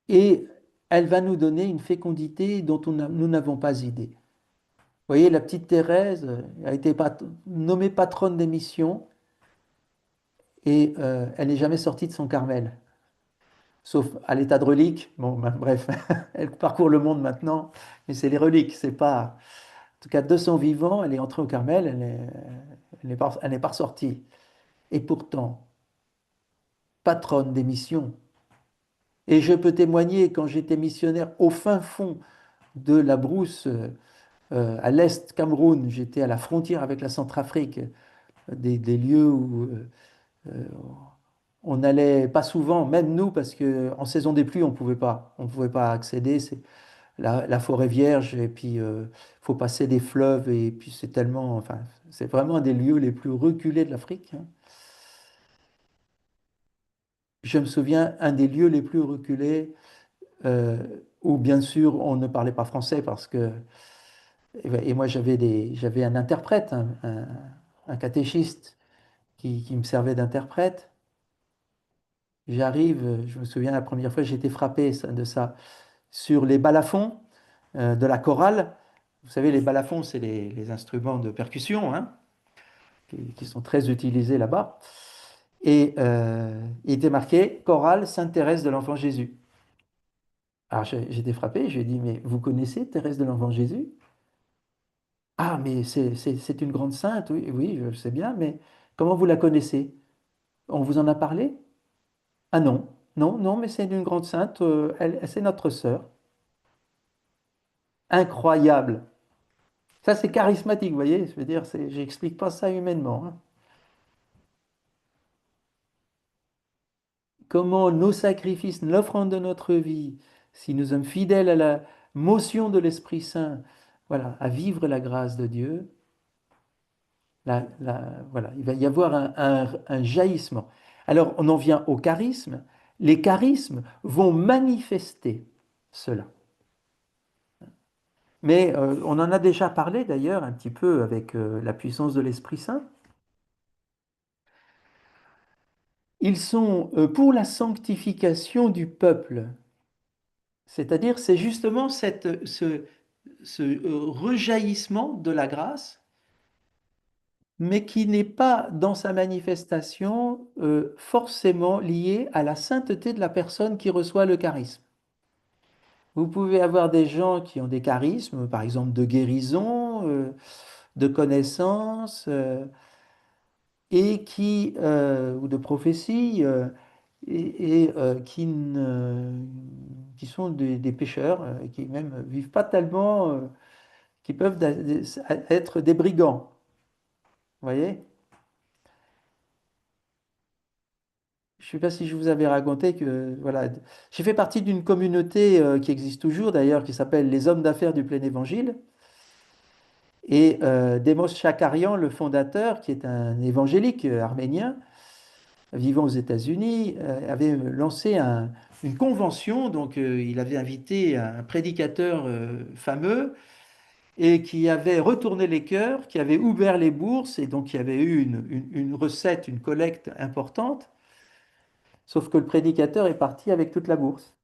et elle va nous donner une fécondité dont nous n'avons pas idée. Vous voyez, la petite Thérèse a été nommée patronne des missions et elle n'est jamais sortie de son Carmel, sauf à l'état de relique. Bon, ben, bref, elle parcourt le monde maintenant, mais c'est les reliques, c'est pas. En tout cas, de son vivant, elle est entrée au Carmel, elle n'est pas ressortie. Et pourtant, patronne des missions. Et je peux témoigner, quand j'étais missionnaire au fin fond de la brousse, à l'est Cameroun, j'étais à la frontière avec la Centrafrique, des lieux où euh, on n'allait pas souvent, même nous, parce que en saison des pluies, on pouvait pas accéder. C'est la forêt vierge, et puis faut passer des fleuves, et puis c'est tellement, enfin, c'est vraiment un des lieux les plus reculés de l'Afrique, hein. Je me souviens, un des lieux les plus reculés, euh, où bien sûr on ne parlait pas français parce que, et moi j'avais un interprète, un catéchiste qui me servait d'interprète. J'arrive, je me souviens la première fois j'ai été frappé de ça, sur les balafons de la chorale. Vous savez, les balafons, c'est les instruments de percussion, hein, qui sont très utilisés là-bas. Et il était marqué chorale Sainte-Thérèse de l'Enfant Jésus. Alors j'étais frappé, je lui ai dit, mais vous connaissez Thérèse de l'Enfant Jésus? Ah, mais c'est une grande sainte, oui, oui, je sais bien, mais comment vous la connaissez? On vous en a parlé? Ah non, non, non, mais c'est une grande sainte, c'est notre sœur. Incroyable. Ça, c'est charismatique, vous voyez? Je veux dire, j'explique pas ça humainement, hein. Comment nos sacrifices, l'offrande de notre vie, si nous sommes fidèles à la motion de l'Esprit Saint, voilà, à vivre la grâce de Dieu, voilà, il va y avoir un jaillissement. Alors, on en vient au charisme. Les charismes vont manifester cela. Mais on en a déjà parlé d'ailleurs un petit peu avec la puissance de l'Esprit Saint. Ils sont pour la sanctification du peuple. C'est-à-dire, c'est justement ce rejaillissement de la grâce, mais qui n'est pas dans sa manifestation forcément lié à la sainteté de la personne qui reçoit le charisme. Vous pouvez avoir des gens qui ont des charismes, par exemple de guérison, de connaissance, ou de prophétie, qui sont des pécheurs, qui même vivent pas tellement, qui peuvent être des brigands. Vous voyez? Je ne sais pas si je vous avais raconté que voilà, j'ai fait partie d'une communauté qui existe toujours d'ailleurs, qui s'appelle les Hommes d'affaires du plein évangile. Et Demos Shakarian, le fondateur, qui est un évangélique arménien vivant aux États-Unis, avait lancé une convention. Donc, il avait invité un prédicateur fameux et qui avait retourné les cœurs, qui avait ouvert les bourses, et donc il y avait eu une recette, une collecte importante. Sauf que le prédicateur est parti avec toute la bourse,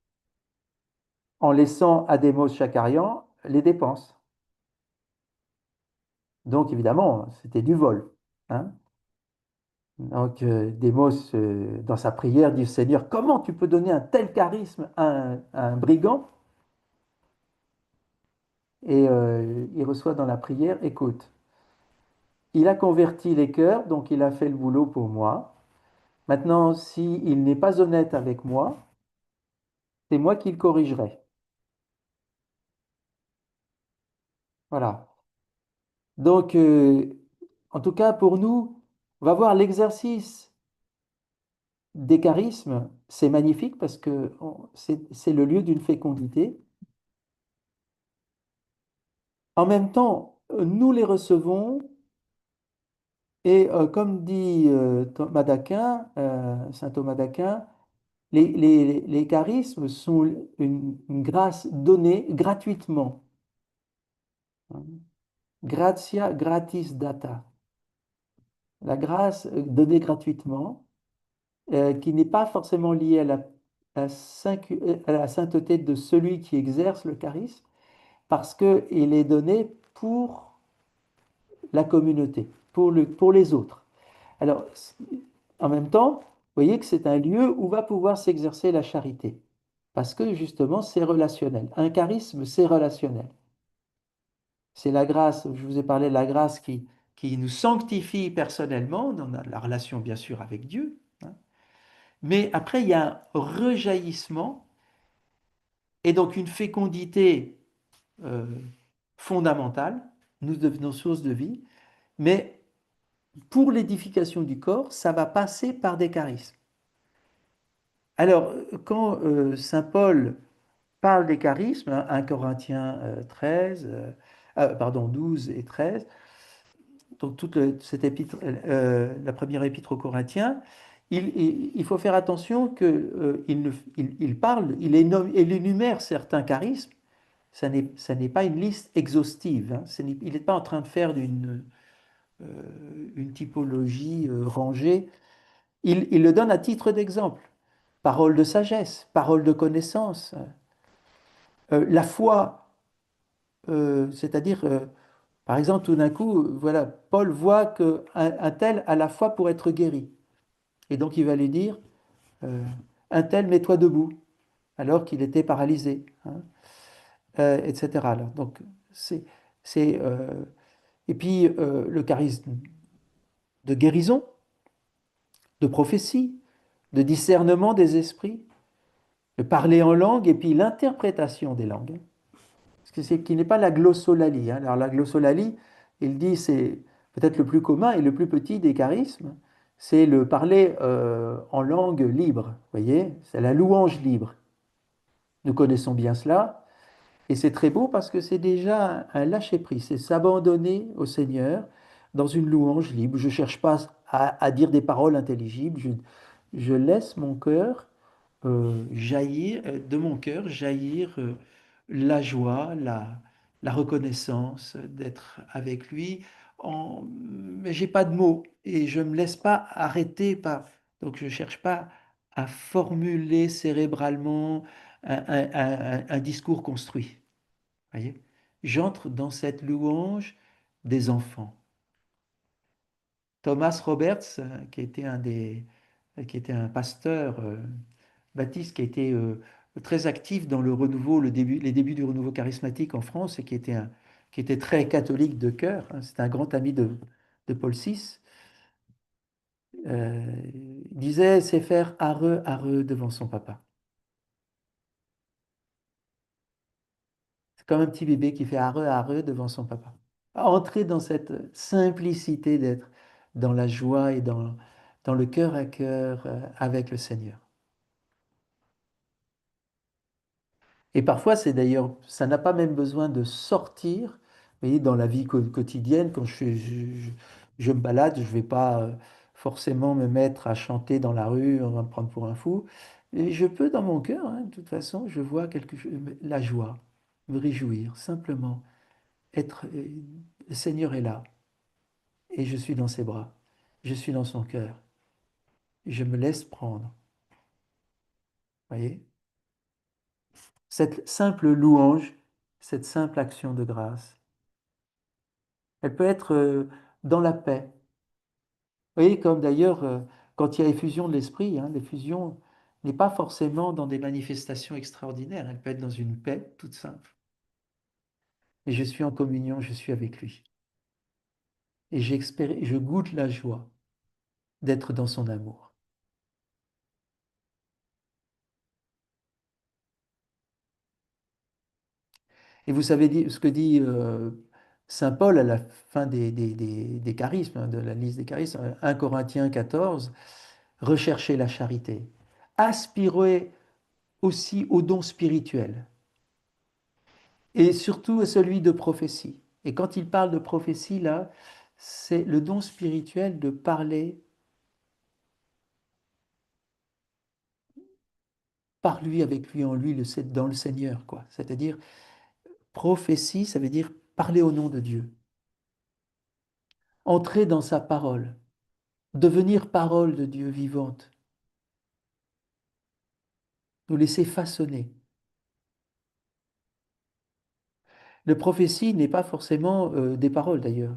en laissant à Demos Shakarian les dépenses. Donc, évidemment, c'était du vol, hein. Donc, Démos, dans sa prière, dit: Seigneur, comment tu peux donner un tel charisme à un brigand? Et il reçoit dans la prière: écoute, il a converti les cœurs, donc il a fait le boulot pour moi. Maintenant, s'il n'est pas honnête avec moi, c'est moi qui le corrigerai. Voilà. Donc, en tout cas, pour nous, on va voir l'exercice des charismes, c'est magnifique parce que c'est le lieu d'une fécondité. En même temps, nous les recevons et comme dit Thomas d'Aquin, saint Thomas d'Aquin, les charismes sont une grâce donnée gratuitement, hein. Gratia gratis data. La grâce donnée gratuitement, qui n'est pas forcément liée à la sainteté de celui qui exerce le charisme, parce qu'il est donné pour la communauté, pour les autres. Alors, en même temps, vous voyez que c'est un lieu où va pouvoir s'exercer la charité, parce que justement, c'est relationnel. Un charisme, c'est relationnel. C'est la grâce, je vous ai parlé de la grâce qui nous sanctifie personnellement, dans la relation bien sûr avec Dieu, hein. Mais après, il y a un rejaillissement et donc une fécondité euh, fondamentale, nous devenons source de vie, mais pour l'édification du corps, ça va passer par des charismes. Alors, quand Saint Paul parle des charismes, hein, 1 Corinthiens 13, pardon, 12 et 13, donc toute cette épître, la première épître aux Corinthiens, il faut faire attention qu'il parle, il énumère certains charismes, ça n'est pas une liste exhaustive, hein, il n'est pas en train de faire euh, une typologie rangée, il le donne à titre d'exemple. Parole de sagesse, parole de connaissance, la foi, c'est-à-dire, par exemple, tout d'un coup, voilà, Paul voit un tel a la foi pour être guéri. Et donc il va lui dire, euh, un tel, mets-toi debout, alors qu'il était paralysé, hein, etc. Alors, donc, c'est, c'est, et puis le charisme de guérison, de prophétie, de discernement des esprits, de parler en langue, et puis l'interprétation des langues. Qui n'est pas la glossolalie, hein. Alors la glossolalie, il dit, c'est peut-être le plus commun et le plus petit des charismes, c'est le parler en langue libre, vous voyez, c'est la louange libre. Nous connaissons bien cela, et c'est très beau parce que c'est déjà un lâcher-prise, c'est s'abandonner au Seigneur dans une louange libre. Je ne cherche pas à dire des paroles intelligibles, je laisse mon cœur jaillir, de mon cœur jaillir la joie, la reconnaissance d'être avec lui. Mais j'ai pas de mots et je me laisse pas arrêter par. Donc je cherche pas à formuler cérébralement un discours construit. Voyez? J'entre dans cette louange des enfants. Thomas Roberts, qui était un pasteur baptiste, qui a été très actif dans le renouveau, les débuts du renouveau charismatique en France et qui était très catholique de cœur, hein. C'était un grand ami de Paul VI. Il disait, c'est faire areux, areux devant son papa. C'est comme un petit bébé qui fait areux, areux devant son papa. Entrer dans cette simplicité d'être dans la joie et dans le cœur à cœur avec le Seigneur. Et parfois, c'est d'ailleurs, ça n'a pas même besoin de sortir. Vous voyez, dans la vie quotidienne, quand je me balade, je ne vais pas forcément me mettre à chanter dans la rue, on va me prendre pour un fou. Et je peux, dans mon cœur, hein, de toute façon, je vois quelque chose, la joie, me réjouir, simplement être. Le Seigneur est là et je suis dans ses bras, je suis dans son cœur, je me laisse prendre. Voyez? Cette simple louange, cette simple action de grâce. Elle peut être dans la paix. Vous voyez, comme d'ailleurs, quand il y a effusion de l'esprit, hein, l'effusion n'est pas forcément dans des manifestations extraordinaires. Elle peut être dans une paix toute simple. Et je suis en communion, je suis avec lui. Et je goûte la joie d'être dans son amour. Et vous savez ce que dit Saint Paul à la fin des charismes, hein, de la liste des charismes, 1 Corinthiens 14, recherchez la charité. Aspirez aussi aux dons spirituels et surtout à celui de prophétie. Et quand il parle de prophétie, là, c'est le don spirituel de parler par lui, avec lui, en lui, dans le Seigneur, quoi. C'est-à-dire, prophétie, ça veut dire parler au nom de Dieu. entrer dans sa parole, devenir parole de Dieu vivante, nous laisser façonner. Le prophétie n'est pas forcément des paroles d'ailleurs.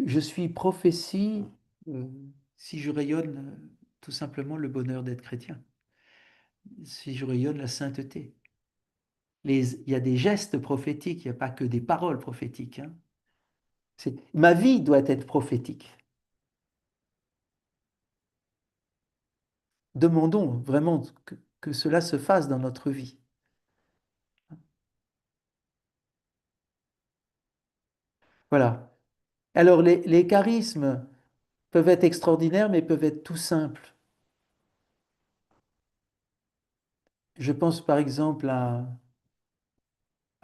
Je suis prophétie euh, si je rayonne tout simplement le bonheur d'être chrétien, si je rayonne la sainteté. Il y a des gestes prophétiques, il n'y a pas que des paroles prophétiques, hein. Ma vie doit être prophétique. Demandons vraiment que cela se fasse dans notre vie. Voilà. Alors les charismes peuvent être extraordinaires, mais peuvent être tout simples. Je pense par exemple à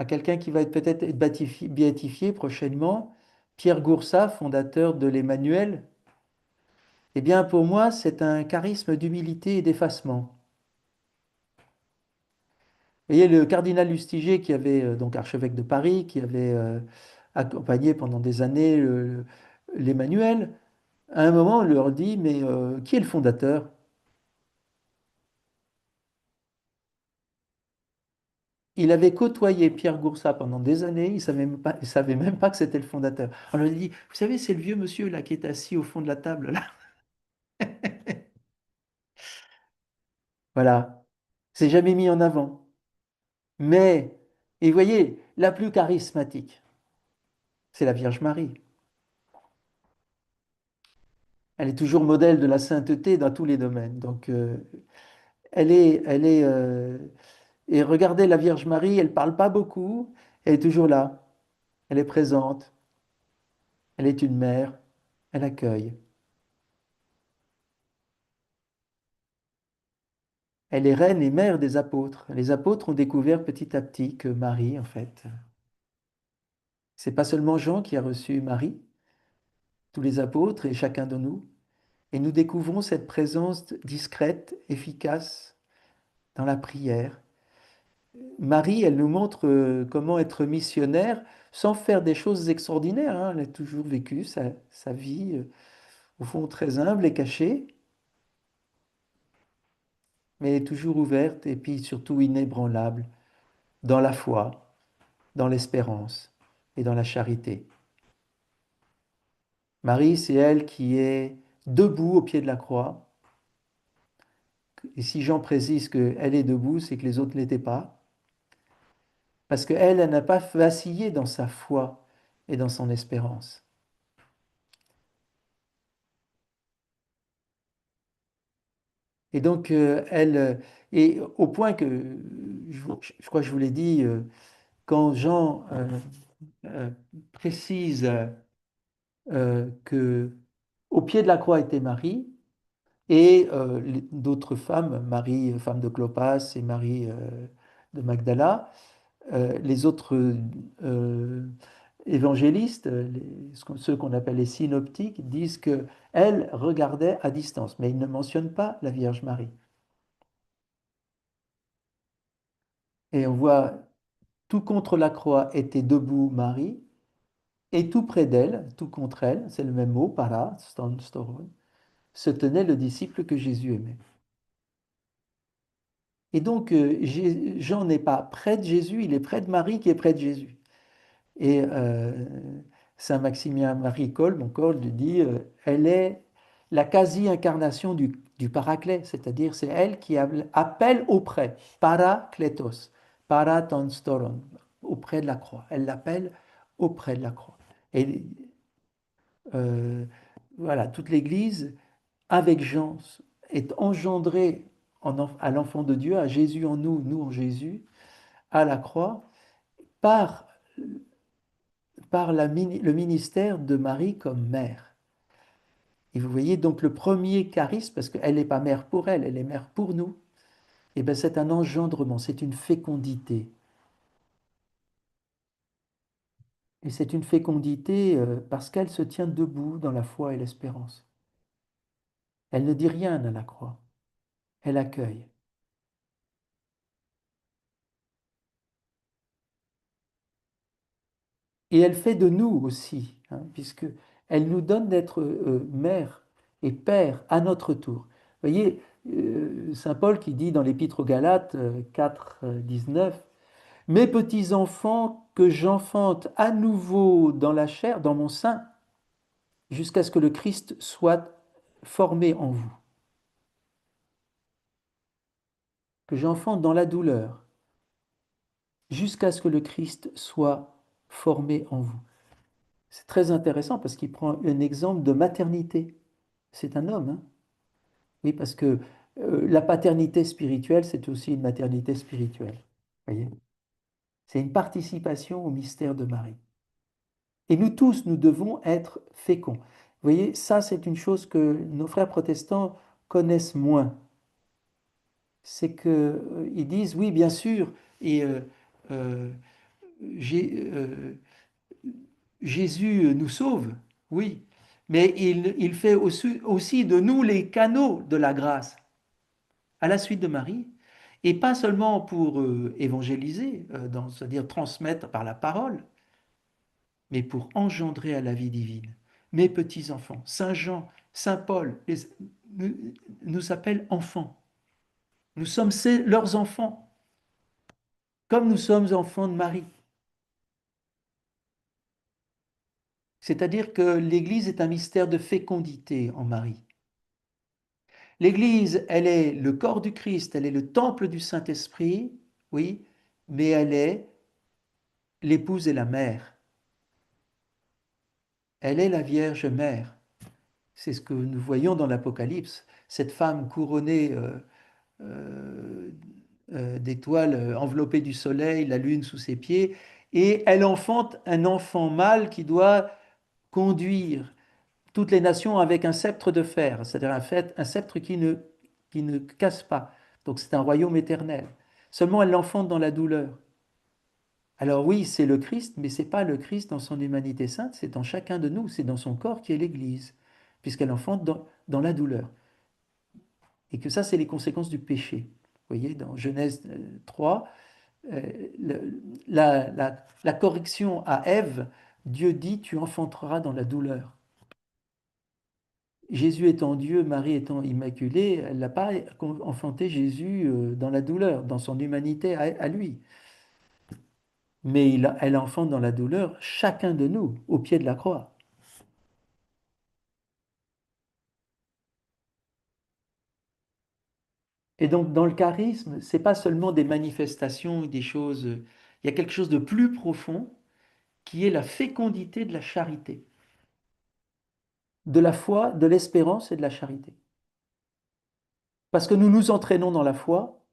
quelqu'un qui va être peut-être être béatifié prochainement, Pierre Goursat, fondateur de l'Emmanuel. Eh bien, pour moi, c'est un charisme d'humilité et d'effacement. Vous voyez, le cardinal Lustiger, qui avait, donc archevêque de Paris, qui avait accompagné pendant des années l'Emmanuel, à un moment, on leur dit, mais qui est le fondateur? Il avait côtoyé Pierre Goursat pendant des années, il savait même pas que c'était le fondateur. On lui a dit, vous savez, c'est le vieux monsieur là qui est assis au fond de la table là. Voilà, c'est jamais mis en avant. Mais, et vous voyez, la plus charismatique, c'est la Vierge Marie. Elle est toujours modèle de la sainteté dans tous les domaines. Donc, et regardez la Vierge Marie, elle parle pas beaucoup, elle est toujours là, elle est présente, elle est une mère, elle accueille. Elle est reine et mère des apôtres. Les apôtres ont découvert petit à petit que Marie, en fait, c'est pas seulement Jean qui a reçu Marie, tous les apôtres et chacun de nous. Et nous découvrons cette présence discrète, efficace dans la prière. Marie, elle nous montre comment être missionnaire sans faire des choses extraordinaires, hein. Elle a toujours vécu sa vie, au fond, très humble et cachée, mais toujours ouverte et puis surtout inébranlable dans la foi, dans l'espérance et dans la charité. Marie, c'est elle qui est debout au pied de la croix. Et si Jean précise qu'elle est debout, c'est que les autres ne l'étaient pas. Parce qu'elle, elle n'a pas vacillé dans sa foi et dans son espérance. Et donc, et au point que, je crois que je vous l'ai dit, quand Jean euh, précise que au pied de la croix était Marie, et d'autres femmes, Marie, femme de Clopas, et Marie de Magdala, les autres euh, évangélistes, ceux qu'on appelle les synoptiques, disent que elle regardait à distance, mais ils ne mentionnent pas la Vierge Marie. Et on voit tout contre la croix était debout Marie, et tout près d'elle, tout contre elle, c'est le même mot, para, storon, se tenait le disciple que Jésus aimait. Et donc, Jean n'est pas près de Jésus, il est près de Marie qui est près de Jésus. Et Saint Maximilien Marie Kolbe, encore, lui dit, elle est la quasi-incarnation du Paraclet, c'est-à-dire c'est elle qui appelle auprès, parakletos, paraton storon, auprès de la croix. Elle l'appelle auprès de la croix. Et euh, voilà, toute l'Église, avec Jean, est engendrée à l'enfant de Dieu, à Jésus en nous, nous en Jésus, à la croix, par le ministère de Marie comme mère. Et vous voyez donc le premier charisme, parce qu'elle n'est pas mère pour elle, elle est mère pour nous, et bien c'est un engendrement, c'est une fécondité. Et c'est une fécondité parce qu'elle se tient debout dans la foi et l'espérance. Elle ne dit rien à la croix, elle accueille. Et elle fait de nous aussi, hein, puisque elle nous donne d'être mère et père à notre tour. Vous voyez, Saint Paul qui dit dans l'Épître aux Galates 4, 19, mes petits enfants que j'enfante à nouveau dans la chair, dans mon sein, jusqu'à ce que le Christ soit formé en vous, que j'enfante dans la douleur, jusqu'à ce que le Christ soit formé en vous. C'est très intéressant parce qu'il prend un exemple de maternité. C'est un homme, hein. Oui, parce que la paternité spirituelle, c'est aussi une maternité spirituelle. Voyez? C'est une participation au mystère de Marie. Et nous tous, nous devons être féconds. Vous voyez, ça, c'est une chose que nos frères protestants connaissent moins. C'est que ils disent, oui, bien sûr, et euh, euh, Jésus nous sauve, oui, mais il fait aussi de nous les canaux de la grâce à la suite de Marie, et pas seulement pour évangéliser, c'est-à-dire transmettre par la parole, mais pour engendrer à la vie divine. Mes petits-enfants, Saint Jean, Saint Paul nous, nous appellent enfants. Nous sommes leurs enfants, comme nous sommes enfants de Marie. C'est-à-dire que l'Église est un mystère de fécondité en Marie. L'Église, elle est le corps du Christ, elle est le temple du Saint-Esprit, oui, mais elle est l'épouse et la mère. Elle est la Vierge Mère. C'est ce que nous voyons dans l'Apocalypse. Cette femme couronnée euh, d'étoiles, enveloppée du soleil, la lune sous ses pieds, et elle enfante un enfant mâle qui doit conduire toutes les nations avec un sceptre de fer, c'est-à-dire un sceptre qui ne casse pas. Donc c'est un royaume éternel. Seulement elle l'enfante dans la douleur. Alors oui, c'est le Christ, mais c'est pas le Christ dans son humanité sainte, c'est dans chacun de nous, c'est dans son corps qui est l'Église, puisqu'elle enfante dans la douleur. Et que ça, c'est les conséquences du péché. Vous voyez, dans Genèse 3, euh, la correction à Ève, Dieu dit, tu enfanteras dans la douleur. Jésus étant Dieu, Marie étant immaculée, elle n'a pas enfanté Jésus dans la douleur, dans son humanité à lui. Mais elle enfante dans la douleur chacun de nous, au pied de la croix. Et donc, dans le charisme, c'est pas seulement des manifestations, des choses. Il y a quelque chose de plus profond qui est la fécondité de la charité, de la foi, de l'espérance et de la charité. Parce que nous nous entraînons dans la foi,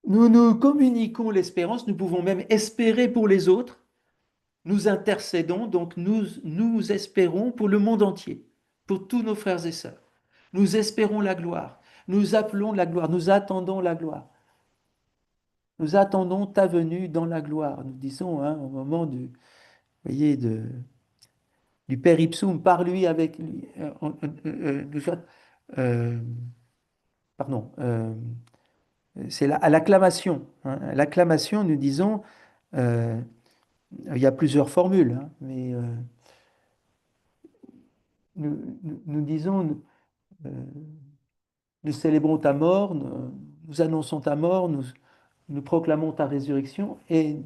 nous nous communiquons l'espérance, nous pouvons même espérer pour les autres, nous intercédons, donc nous espérons pour le monde entier, pour tous nos frères et sœurs. Nous espérons la gloire, nous appelons la gloire, nous attendons la gloire. Nous attendons ta venue dans la gloire. Nous disons hein, au moment voyez, du Père Ipsum, par lui, avec lui. Euh, pardon, c'est à l'acclamation. Hein. À l'acclamation, nous disons, euh, il y a plusieurs formules, hein, mais nous disons, euh, nous célébrons ta mort, nous annonçons ta mort, nous proclamons ta résurrection et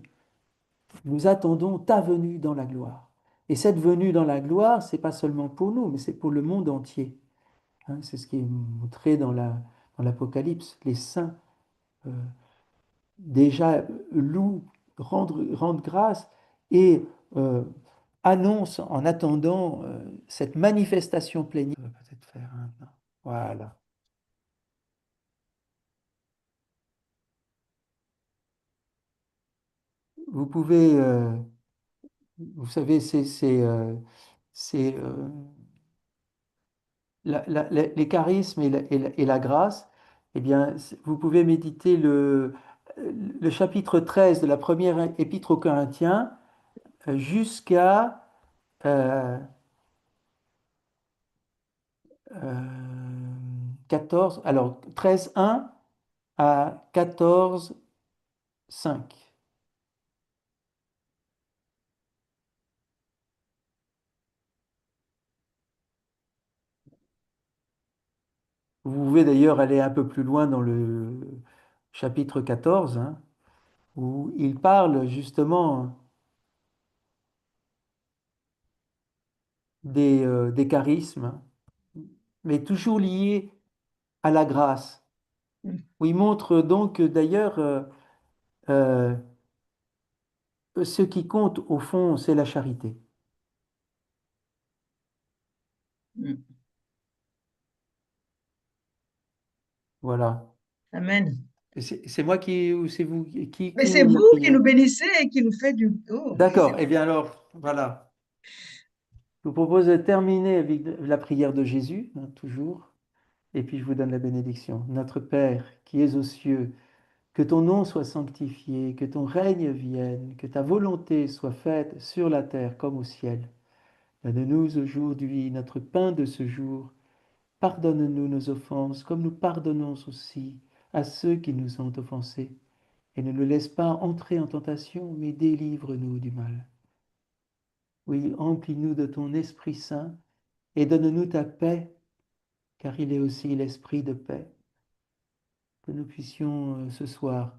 nous attendons ta venue dans la gloire. Et cette venue dans la gloire, c'est pas seulement pour nous, mais c'est pour le monde entier. Hein, c'est ce qui est montré dans l'Apocalypse. Les saints euh, déjà louent, rendent grâce et euh, annoncent en attendant cette manifestation plénière. On va peut-être faire un... Voilà. Vous pouvez, vous savez, c'est, les charismes et la grâce, eh bien, vous pouvez méditer le chapitre 13 de la première épître aux Corinthiens jusqu'à euh, 14, alors 13:1 à 14:5. Vous pouvez d'ailleurs aller un peu plus loin dans le chapitre 14, hein, où il parle justement des charismes, mais toujours liés à la grâce, Mm, où il montre donc d'ailleurs euh, ce qui compte au fond, c'est la charité. mm. Voilà. Amen. Et c'est moi qui, ou c'est vous Mais qui c'est mène la vous qui prière? nous bénissez et qui nous fait du... Oh, D'accord. c'est... Eh bien alors, voilà. Je vous propose de terminer avec la prière de Jésus, hein, toujours, et puis je vous donne la bénédiction. Notre Père, qui es aux cieux, que ton nom soit sanctifié, que ton règne vienne, que ta volonté soit faite sur la terre comme au ciel. Donne-nous aujourd'hui notre pain de ce jour. Pardonne-nous nos offenses, comme nous pardonnons aussi à ceux qui nous ont offensés. Et ne nous laisse pas entrer en tentation, mais délivre-nous du mal. Oui, emplis-nous de ton Esprit Saint et donne-nous ta paix, car il est aussi l'Esprit de paix. Que nous puissions ce soir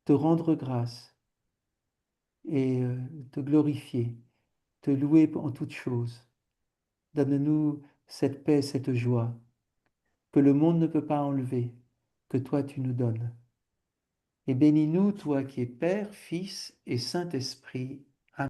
te rendre grâce et te glorifier, te louer en toutes choses. Donne-nous cette paix, cette joie que le monde ne peut pas enlever, que toi tu nous donnes. Et bénis-nous, toi qui es Père, Fils et Saint-Esprit.